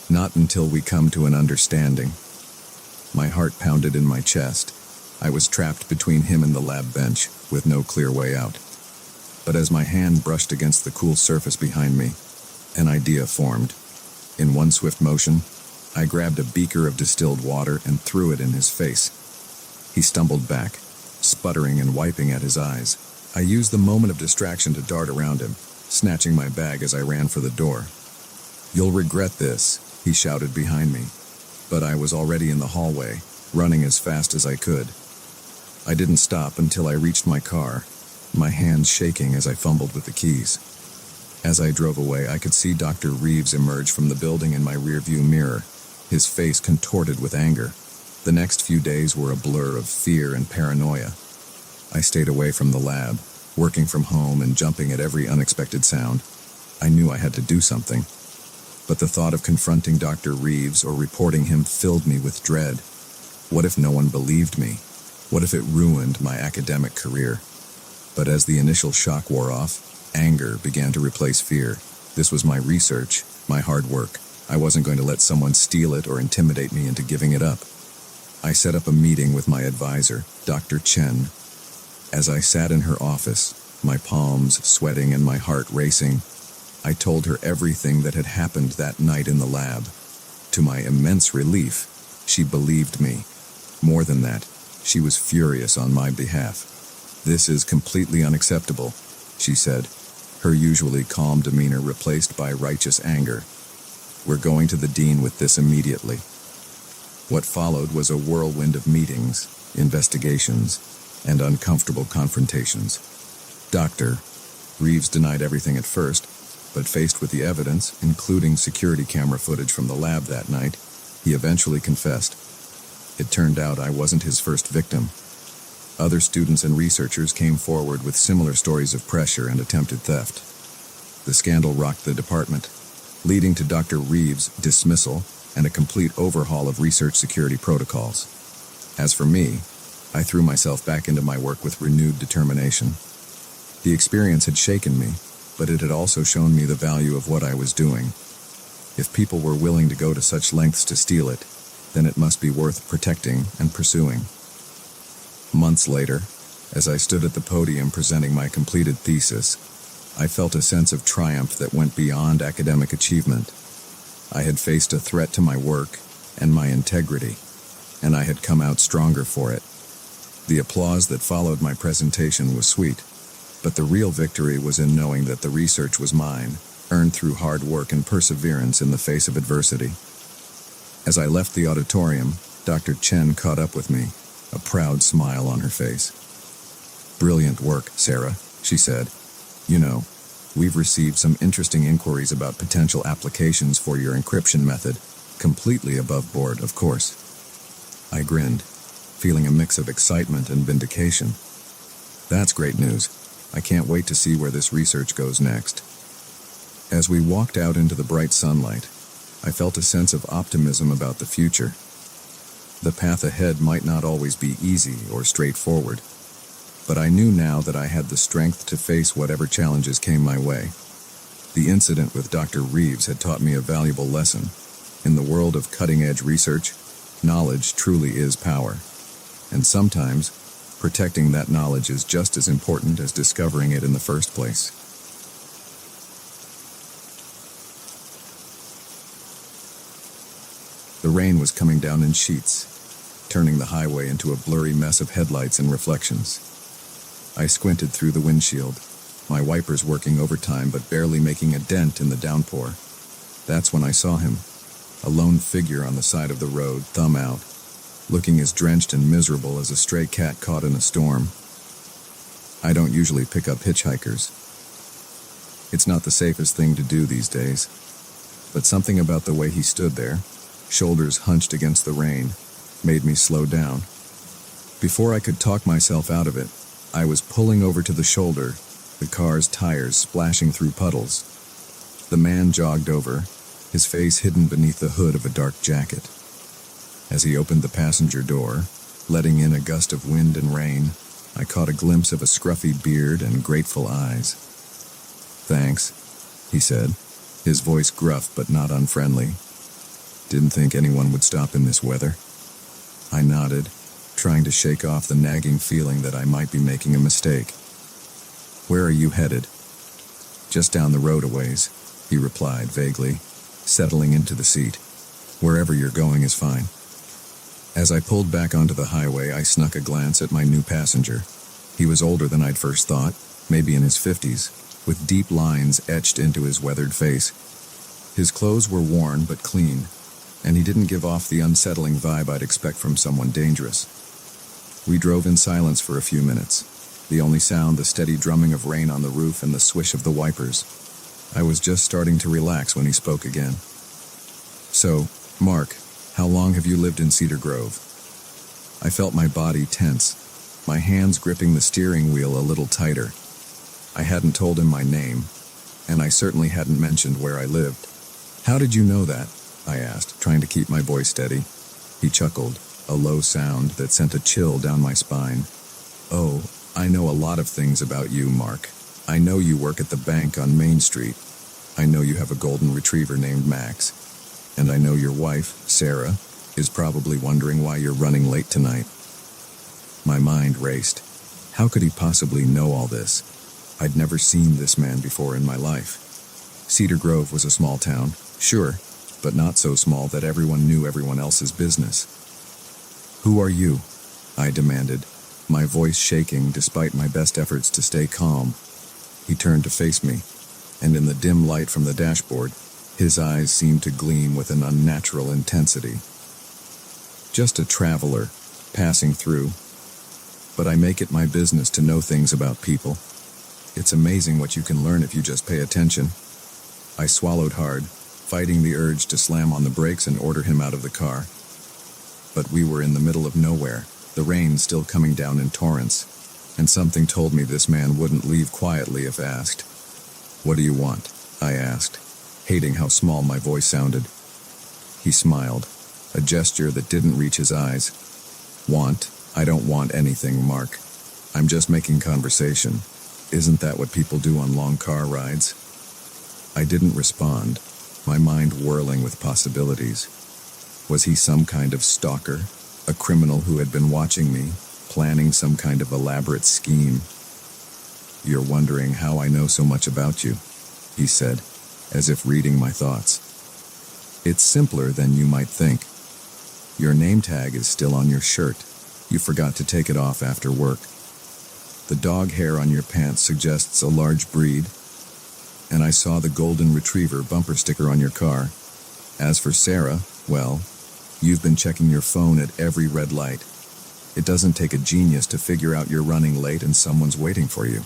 Not until we come to an understanding." My heart pounded in my chest. I was trapped between him and the lab bench, with no clear way out. But as my hand brushed against the cool surface behind me, an idea formed. In one swift motion, I grabbed a beaker of distilled water and threw it in his face. He stumbled back, sputtering and wiping at his eyes. I used the moment of distraction to dart around him, snatching my bag as I ran for the door. "You'll regret this," he shouted behind me. But I was already in the hallway, running as fast as I could. I didn't stop until I reached my car, my hands shaking as I fumbled with the keys. As I drove away, I could see Dr. Reeves emerge from the building in my rearview mirror, his face contorted with anger. The next few days were a blur of fear and paranoia. I stayed away from the lab, working from home and jumping at every unexpected sound. I knew I had to do something. But the thought of confronting Dr. Reeves or reporting him filled me with dread. What if no one believed me? What if it ruined my academic career? But as the initial shock wore off, anger began to replace fear. This was my research, my hard work. I wasn't going to let someone steal it or intimidate me into giving it up. I set up a meeting with my advisor, Dr. Chen. As I sat in her office, my palms sweating and my heart racing, I told her everything that had happened that night in the lab. To my immense relief, she believed me. More than that, she was furious on my behalf. "This is completely unacceptable," she said, her usually calm demeanor replaced by righteous anger. "We're going to the dean with this immediately." What followed was a whirlwind of meetings, investigations, and uncomfortable confrontations. Dr. Reeves denied everything at first, but faced with the evidence, including security camera footage from the lab that night, he eventually confessed. It turned out I wasn't his first victim. Other students and researchers came forward with similar stories of pressure and attempted theft. The scandal rocked the department, leading to Dr. Reeves' dismissal and a complete overhaul of research security protocols. As for me, I threw myself back into my work with renewed determination. The experience had shaken me, but it had also shown me the value of what I was doing. If people were willing to go to such lengths to steal it, then it must be worth protecting and pursuing. Months later, as I stood at the podium presenting my completed thesis, I felt a sense of triumph that went beyond academic achievement. I had faced a threat to my work and my integrity, and I had come out stronger for it. The applause that followed my presentation was sweet, but the real victory was in knowing that the research was mine, earned through hard work and perseverance in the face of adversity. As I left the auditorium, Dr. Chen caught up with me, a proud smile on her face. "Brilliant work, Sarah," she said. "You know, we've received some interesting inquiries about potential applications for your encryption method, completely above board, of course." I grinned, feeling a mix of excitement and vindication. "That's great news. I can't wait to see where this research goes next." As we walked out into the bright sunlight, I felt a sense of optimism about the future. The path ahead might not always be easy or straightforward, but I knew now that I had the strength to face whatever challenges came my way. The incident with Dr. Reeves had taught me a valuable lesson. In the world of cutting-edge research, knowledge truly is power. And sometimes, protecting that knowledge is just as important as discovering it in the first place. The rain was coming down in sheets, turning the highway into a blurry mess of headlights and reflections. I squinted through the windshield, my wipers working overtime but barely making a dent in the downpour. That's when I saw him, a lone figure on the side of the road, thumb out, looking as drenched and miserable as a stray cat caught in a storm. I don't usually pick up hitchhikers. It's not the safest thing to do these days, but something about the way he stood there, shoulders hunched against the rain, made me slow down. Before I could talk myself out of it, I was pulling over to the shoulder, the car's tires splashing through puddles. The man jogged over, his face hidden beneath the hood of a dark jacket. As he opened the passenger door, letting in a gust of wind and rain, I caught a glimpse of a scruffy beard and grateful eyes. "Thanks," he said, his voice gruff but not unfriendly. "Didn't think anyone would stop in this weather." I nodded, trying to shake off the nagging feeling that I might be making a mistake. "Where are you headed?" "Just down the road a ways," he replied vaguely, settling into the seat. "Wherever you're going is fine." As I pulled back onto the highway, I snuck a glance at my new passenger. He was older than I'd first thought, maybe in his 50s, with deep lines etched into his weathered face. His clothes were worn but clean, and he didn't give off the unsettling vibe I'd expect from someone dangerous. We drove in silence for a few minutes, the only sound the steady drumming of rain on the roof and the swish of the wipers. I was just starting to relax when he spoke again. "So, Mark, how long have you lived in Cedar Grove?" I felt my body tense, my hands gripping the steering wheel a little tighter. I hadn't told him my name, and I certainly hadn't mentioned where I lived. "How did you know that?" I asked, trying to keep my voice steady. He chuckled, a low sound that sent a chill down my spine. "Oh, I know a lot of things about you, Mark. I know you work at the bank on Main Street. I know you have a golden retriever named Max. And I know your wife, Sarah, is probably wondering why you're running late tonight. My mind raced. How could he possibly know all this? I'd never seen this man before in my life. Cedar Grove was a small town, sure, but not so small that everyone knew everyone else's business. "Who are you?" I demanded, my voice shaking despite my best efforts to stay calm. He turned to face me, and in the dim light from the dashboard, his eyes seemed to gleam with an unnatural intensity. "Just a traveler, passing through. But I make it my business to know things about people. It's amazing what you can learn if you just pay attention." I swallowed hard, fighting the urge to slam on the brakes and order him out of the car. But we were in the middle of nowhere, the rain still coming down in torrents, and something told me this man wouldn't leave quietly if asked. "What do you want?" I asked, hating how small my voice sounded. He smiled, a gesture that didn't reach his eyes. "Want? I don't want anything, Mark. I'm just making conversation. Isn't that what people do on long car rides?" I didn't respond, my mind whirling with possibilities. Was he some kind of stalker, a criminal who had been watching me, planning some kind of elaborate scheme? "You're wondering how I know so much about you," he said, as if reading my thoughts. "It's simpler than you might think. Your name tag is still on your shirt. You forgot to take it off after work. The dog hair on your pants suggests a large breed. And I saw the golden retriever bumper sticker on your car. As for Sarah, well, you've been checking your phone at every red light. It doesn't take a genius to figure out you're running late and someone's waiting for you."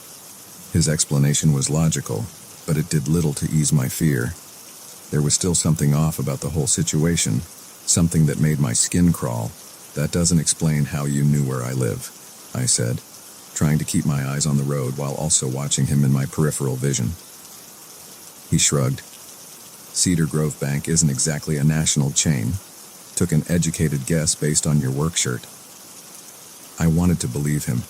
His explanation was logical, but it did little to ease my fear. There was still something off about the whole situation, something that made my skin crawl. "That doesn't explain how you knew where I live," I said, trying to keep my eyes on the road while also watching him in my peripheral vision. He shrugged. "Cedar Grove Bank isn't exactly a national chain. Took an educated guess based on your work shirt." I wanted to believe him,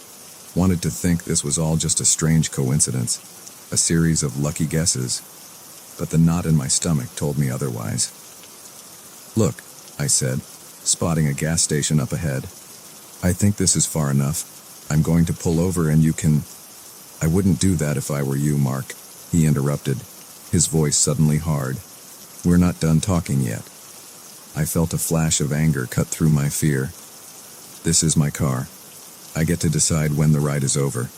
wanted to think this was all just a strange coincidence, a series of lucky guesses, but the knot in my stomach told me otherwise. "Look," I said, spotting a gas station up ahead. "I think this is far enough. I'm going to pull over and you can—" "I wouldn't do that if I were you, Mark," he interrupted, his voice suddenly hard. "We're not done talking yet." I felt a flash of anger cut through my fear. "This is my car. I get to decide when the ride is over."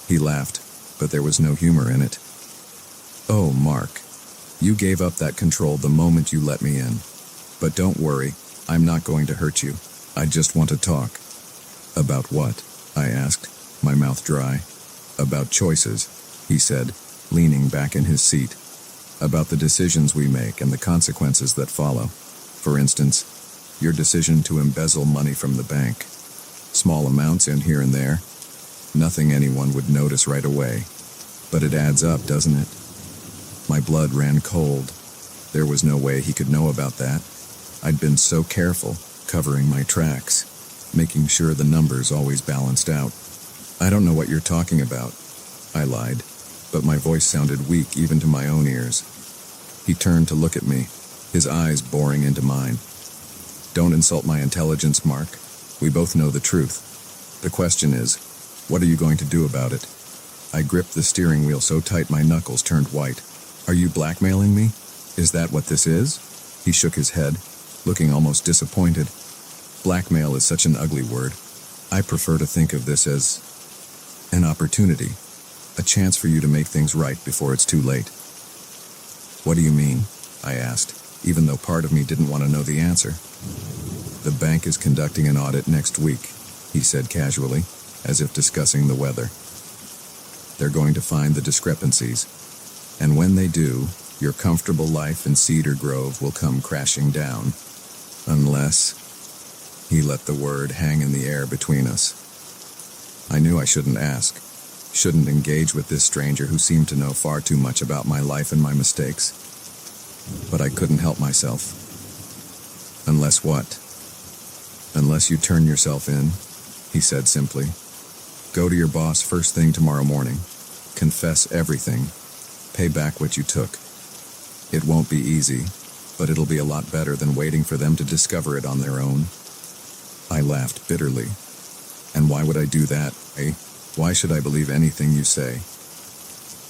He laughed, but there was no humor in it. "Oh, Mark, you gave up that control the moment you let me in. But don't worry, I'm not going to hurt you. I just want to talk." "About what?" I asked, my mouth dry. "About choices," he said, leaning back in his seat. "About the decisions we make and the consequences that follow. For instance, your decision to embezzle money from the bank. Small amounts in here and there. Nothing anyone would notice right away. But it adds up, doesn't it?" My blood ran cold. There was no way he could know about that. I'd been so careful, covering my tracks, making sure the numbers always balanced out. "I don't know what you're talking about," I lied, but my voice sounded weak even to my own ears. He turned to look at me, his eyes boring into mine. "Don't insult my intelligence, Mark. We both know the truth. The question is, what are you going to do about it?" I gripped the steering wheel so tight my knuckles turned white. "Are you blackmailing me? Is that what this is?" He shook his head, looking almost disappointed. "Blackmail is such an ugly word. I prefer to think of this as an opportunity, a chance for you to make things right before it's too late." "What do you mean?" I asked, even though part of me didn't want to know the answer. "The bank is conducting an audit next week," he said casually, as if discussing the weather. "They're going to find the discrepancies, and when they do, your comfortable life in Cedar Grove will come crashing down. Unless—" He let the word hang in the air between us. I knew I shouldn't ask, shouldn't engage with this stranger who seemed to know far too much about my life and my mistakes. But I couldn't help myself. "Unless what?" "Unless you turn yourself in," he said simply. "Go to your boss first thing tomorrow morning. Confess everything. Pay back what you took. It won't be easy, but it'll be a lot better than waiting for them to discover it on their own. I laughed bitterly. And why would I do that, eh? Why should I believe anything you say?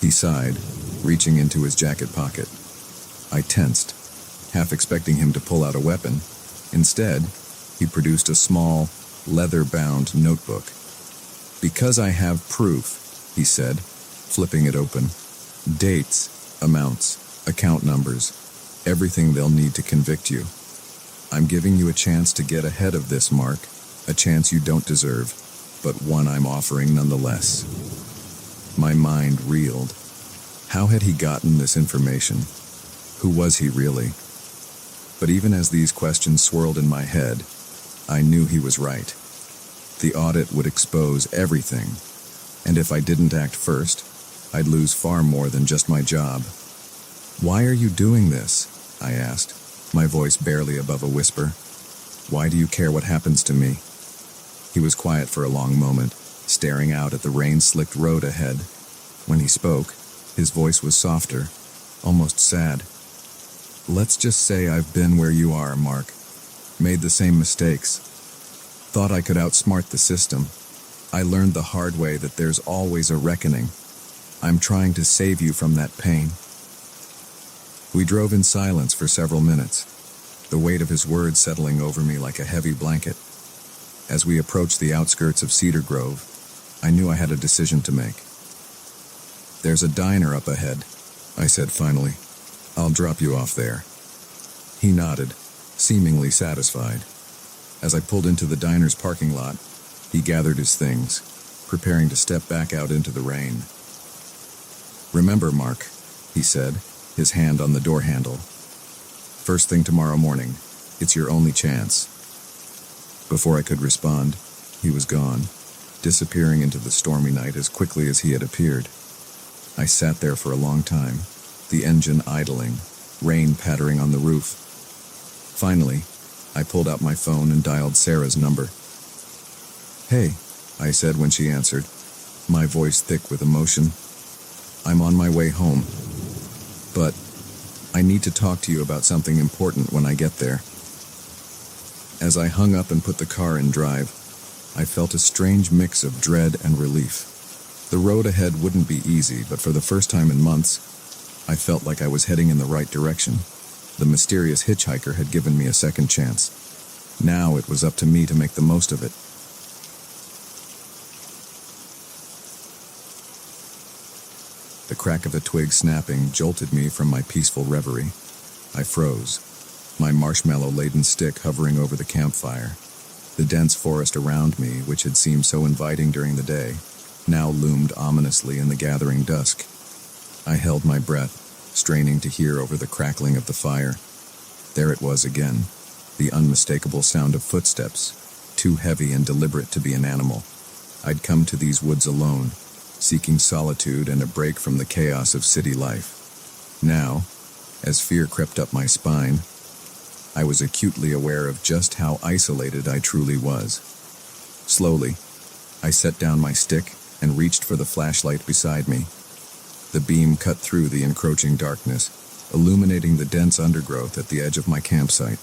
He sighed, reaching into his jacket pocket. I tensed, half expecting him to pull out a weapon. Instead, he produced a small, leather-bound notebook. "Because I have proof," he said, flipping it open. "Dates, amounts, account numbers, everything they'll need to convict you. I'm giving you a chance to get ahead of this, Mark, a chance you don't deserve, but one I'm offering nonetheless." My mind reeled. How had he gotten this information? Who was he really? But even as these questions swirled in my head, I knew he was right. The audit would expose everything, and if I didn't act first, I'd lose far more than just my job. "Why are you doing this?" I asked, my voice barely above a whisper. "Why do you care what happens to me?" He was quiet for a long moment, staring out at the rain-slicked road ahead. When he spoke, his voice was softer, almost sad. "Let's just say I've been where you are, Mark. Made the same mistakes. Thought I could outsmart the system. I learned the hard way that there's always a reckoning. I'm trying to save you from that pain." We drove in silence for several minutes, the weight of his words settling over me like a heavy blanket. As we approached the outskirts of Cedar Grove, I knew I had a decision to make. "There's a diner up ahead," I said finally. "I'll drop you off there." He nodded, seemingly satisfied. As I pulled into the diner's parking lot, he gathered his things, preparing to step back out into the rain. "Remember, Mark," he said, his hand on the door handle. "First thing tomorrow morning, it's your only chance." Before I could respond, he was gone, disappearing into the stormy night as quickly as he had appeared. I sat there for a long time, the engine idling, rain pattering on the roof. Finally, I pulled out my phone and dialed Sarah's number. "Hey," I said when she answered, my voice thick with emotion. "I'm on my way home. But I need to talk to you about something important when I get there." As I hung up and put the car in drive, I felt a strange mix of dread and relief. The road ahead wouldn't be easy, but for the first time in months, I felt like I was heading in the right direction. The mysterious hitchhiker had given me a second chance. Now it was up to me to make the most of it. The crack of a twig snapping jolted me from my peaceful reverie. I froze, my marshmallow-laden stick hovering over the campfire. The dense forest around me, which had seemed so inviting during the day, now loomed ominously in the gathering dusk. I held my breath, straining to hear over the crackling of the fire. There it was again, the unmistakable sound of footsteps, too heavy and deliberate to be an animal. I'd come to these woods alone, seeking solitude and a break from the chaos of city life. Now, as fear crept up my spine, I was acutely aware of just how isolated I truly was. Slowly, I set down my stick and reached for the flashlight beside me. The beam cut through the encroaching darkness, illuminating the dense undergrowth at the edge of my campsite.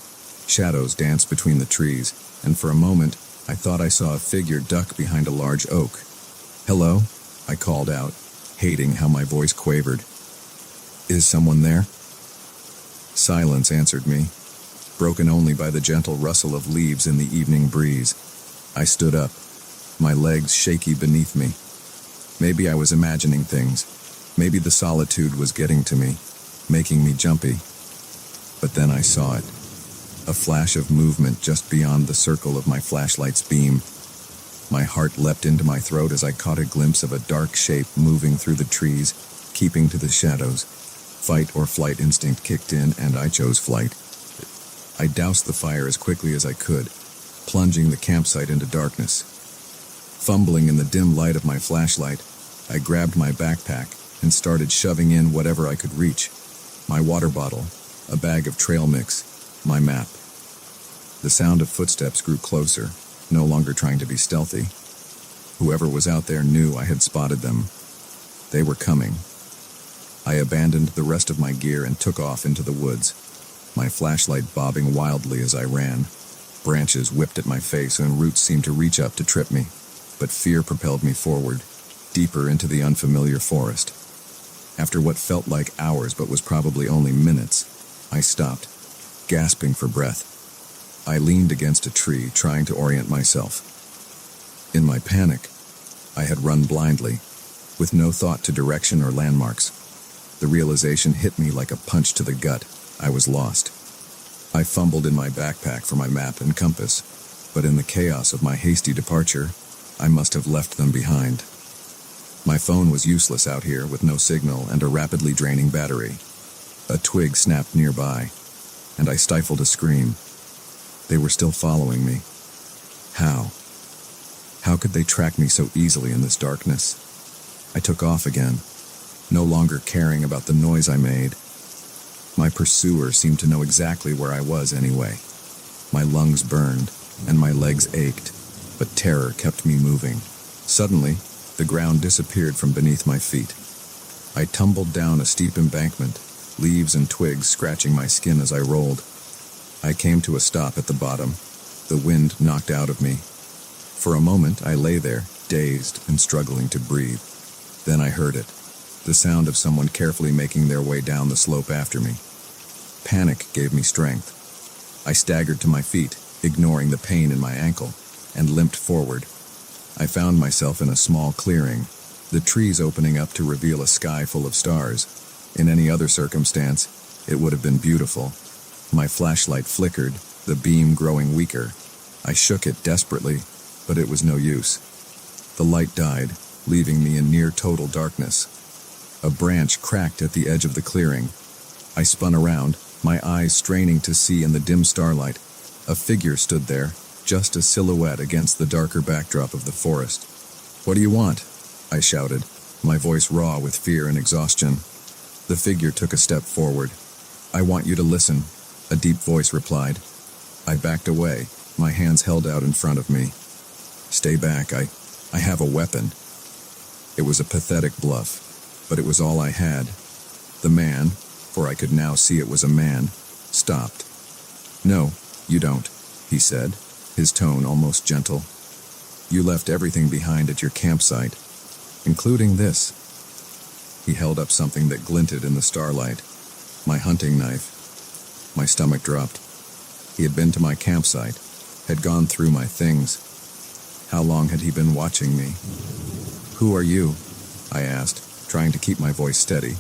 Shadows danced between the trees, and for a moment, I thought I saw a figure duck behind a large oak. "Hello?" I called out, hating how my voice quavered. "Is someone there?" Silence answered me, broken only by the gentle rustle of leaves in the evening breeze. I stood up, my legs shaky beneath me. Maybe I was imagining things. Maybe the solitude was getting to me, making me jumpy. But then I saw it. A flash of movement just beyond the circle of my flashlight's beam. My heart leapt into my throat as I caught a glimpse of a dark shape moving through the trees, keeping to the shadows. Fight or flight instinct kicked in, and I chose flight. I doused the fire as quickly as I could, plunging the campsite into darkness. Fumbling in the dim light of my flashlight, I grabbed my backpack and started shoving in whatever I could reach. My water bottle, a bag of trail mix, my map. The sound of footsteps grew closer, no longer trying to be stealthy. Whoever was out there knew I had spotted them. They were coming. I abandoned the rest of my gear and took off into the woods. my flashlight bobbing wildly as I ran. Branches whipped at my face and roots seemed to reach up to trip me, but fear propelled me forward, deeper into the unfamiliar forest. After what felt like hours but was probably only minutes, I stopped, gasping for breath. I leaned against a tree, trying to orient myself. In my panic, I had run blindly, with no thought to direction or landmarks. The realization hit me like a punch to the gut. I was lost. I fumbled in my backpack for my map and compass, but in the chaos of my hasty departure, I must have left them behind. My phone was useless out here with no signal and a rapidly draining battery. A twig snapped nearby, and I stifled a scream. They were still following me. How? How could they track me so easily in this darkness? I took off again, no longer caring about the noise I made. My pursuer seemed to know exactly where I was anyway. My lungs burned, and my legs ached, but terror kept me moving. Suddenly, the ground disappeared from beneath my feet. I tumbled down a steep embankment, leaves and twigs scratching my skin as I rolled. I came to a stop at the bottom, the wind knocked out of me. For a moment, I lay there, dazed and struggling to breathe. Then I heard it, the sound of someone carefully making their way down the slope after me. Panic gave me strength. I staggered to my feet, ignoring the pain in my ankle, and limped forward. I found myself in a small clearing, the trees opening up to reveal a sky full of stars. In any other circumstance, it would have been beautiful. My flashlight flickered, the beam growing weaker. I shook it desperately, but it was no use. The light died, leaving me in near total darkness. A branch cracked at the edge of the clearing. I spun around, my eyes straining to see in the dim starlight. A figure stood there, just a silhouette against the darker backdrop of the forest. "What do you want?" I shouted, my voice raw with fear and exhaustion. The figure took a step forward. "I want you to listen," a deep voice replied. I backed away, my hands held out in front of me. "Stay back, I have a weapon." It was a pathetic bluff, but it was all I had. The man, for I could now see it was a man, stopped. "No, you don't," he said, his tone almost gentle. "You left everything behind at your campsite, including this." He held up something that glinted in the starlight. My hunting knife. My stomach dropped. He had been to my campsite, had gone through my things. How long had he been watching me? "Who are you?" I asked, trying to keep my voice steady.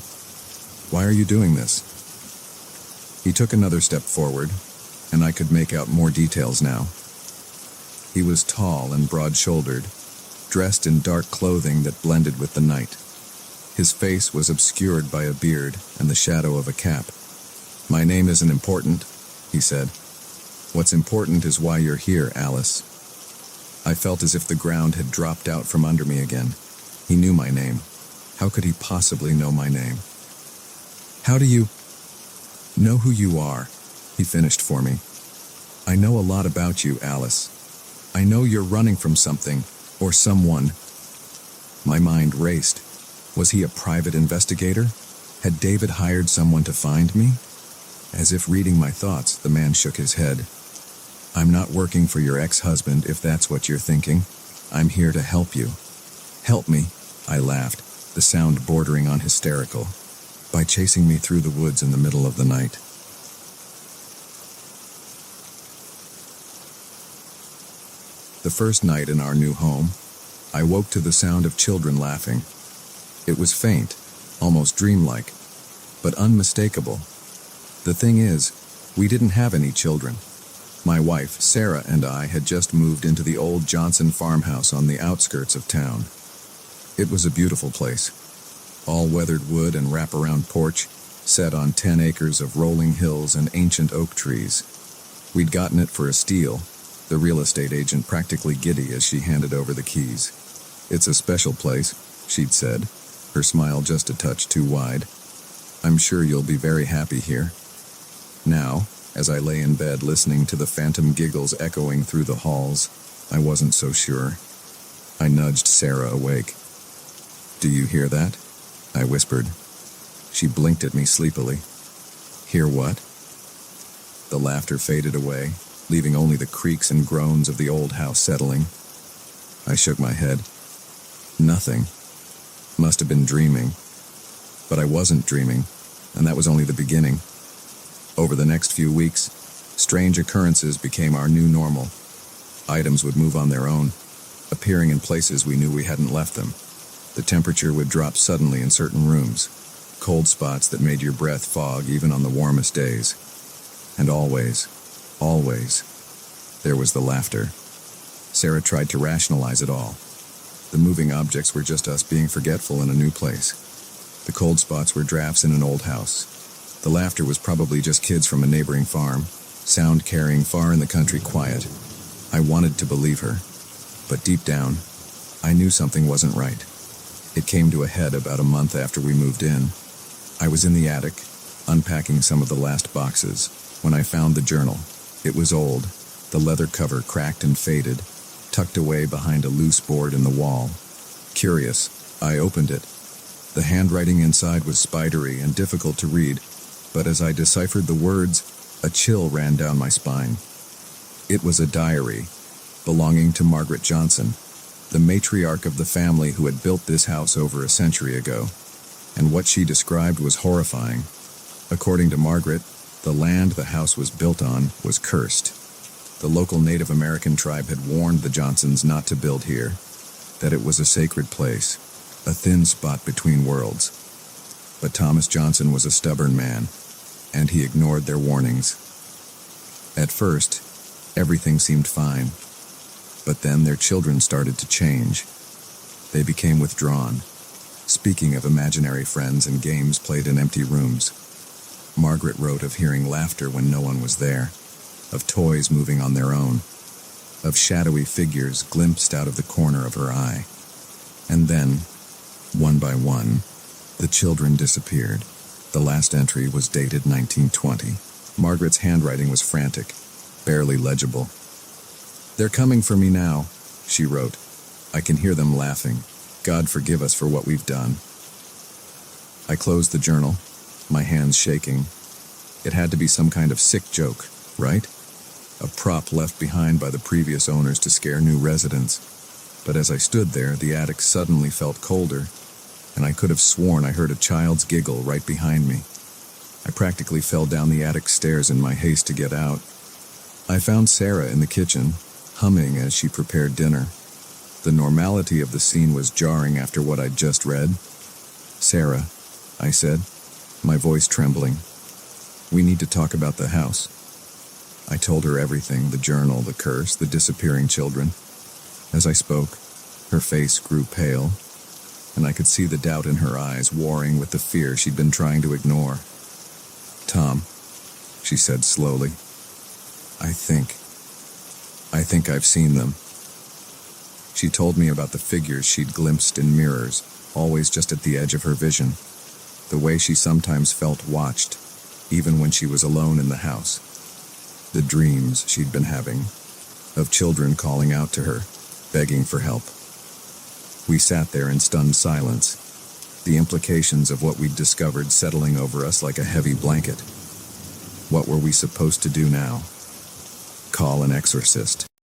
"Why are you doing this?" He took another step forward, and I could make out more details now. He was tall and broad-shouldered, dressed in dark clothing that blended with the night. His face was obscured by a beard and the shadow of a cap. "My name isn't important," he said. "What's important is why you're here, Alice." I felt as if the ground had dropped out from under me again. He knew my name. How could he possibly know my name? "How do you know who you are?" he finished for me. "I know a lot about you, Alice. I know you're running from something, or someone." My mind raced. Was he a private investigator? Had David hired someone to find me? As if reading my thoughts, the man shook his head. "I'm not working for your ex-husband, if that's what you're thinking. I'm here to help you." "Help me," I laughed, the sound bordering on hysterical. "By chasing me through the woods in the middle of the night." The first night in our new home, I woke to the sound of children laughing. It was faint, almost dreamlike, but unmistakable. The thing is, we didn't have any children. My wife, Sarah, and I had just moved into the old Johnson farmhouse on the outskirts of town. It was a beautiful place. All weathered wood and wraparound porch, set on 10 acres of rolling hills and ancient oak trees. We'd gotten it for a steal, the real estate agent practically giddy as she handed over the keys. "It's a special place," she'd said, her smile just a touch too wide. "I'm sure you'll be very happy here." Now, as I lay in bed listening to the phantom giggles echoing through the halls, I wasn't so sure. I nudged Sarah awake. "Do you hear that?" I whispered. She blinked at me sleepily. "Hear what?" The laughter faded away, leaving only the creaks and groans of the old house settling. I shook my head. Nothing. Must have been dreaming. But I wasn't dreaming, and that was only the beginning. Over the next few weeks, strange occurrences became our new normal. Items would move on their own, appearing in places we knew we hadn't left them. The temperature would drop suddenly in certain rooms, cold spots that made your breath fog even on the warmest days. And always, there was the laughter. Sarah tried to rationalize it all. The moving objects were just us being forgetful in a new place. The cold spots were drafts in an old house. The laughter was probably just kids from a neighboring farm, sound carrying far in the country quiet. I wanted to believe her, but deep down, I knew something wasn't right. It came to a head about a month after we moved in. I was in the attic, unpacking some of the last boxes, when I found the journal. It was old, the leather cover cracked and faded, tucked away behind a loose board in the wall. Curious, I opened it. The handwriting inside was spidery and difficult to read, but as I deciphered the words, a chill ran down my spine. It was a diary, belonging to Margaret Johnson, the matriarch of the family who had built this house over a century ago. And what she described was horrifying. According to Margaret, the land the house was built on was cursed. The local Native American tribe had warned the Johnsons not to build here, that it was a sacred place, a thin spot between worlds. But Thomas Johnson was a stubborn man, and he ignored their warnings. At first, everything seemed fine, but then their children started to change. They became withdrawn, speaking of imaginary friends and games played in empty rooms. Margaret wrote of hearing laughter when no one was there, of toys moving on their own, of shadowy figures glimpsed out of the corner of her eye. And then, one by one, the children disappeared. The last entry was dated 1920. Margaret's handwriting was frantic, barely legible. "They're coming for me now," she wrote. "I can hear them laughing. God forgive us for what we've done." I closed the journal, my hands shaking. It had to be some kind of sick joke, right? A prop left behind by the previous owners to scare new residents. But as I stood there, the attic suddenly felt colder, and I could have sworn I heard a child's giggle right behind me. I practically fell down the attic stairs in my haste to get out. I found Sarah in the kitchen, humming as she prepared dinner. The normality of the scene was jarring after what I'd just read. "Sarah," I said, my voice trembling, "we need to talk about the house." I told her everything, the journal, the curse, the disappearing children. As I spoke, her face grew pale, and I could see the doubt in her eyes warring with the fear she'd been trying to ignore. "Tom," she said slowly, I think I've seen them." She told me about the figures she'd glimpsed in mirrors, always just at the edge of her vision. The way she sometimes felt watched, even when she was alone in the house. The dreams she'd been having, of children calling out to her, begging for help. We sat there in stunned silence, the implications of what we'd discovered settling over us like a heavy blanket. What were we supposed to do now? Call an exorcist?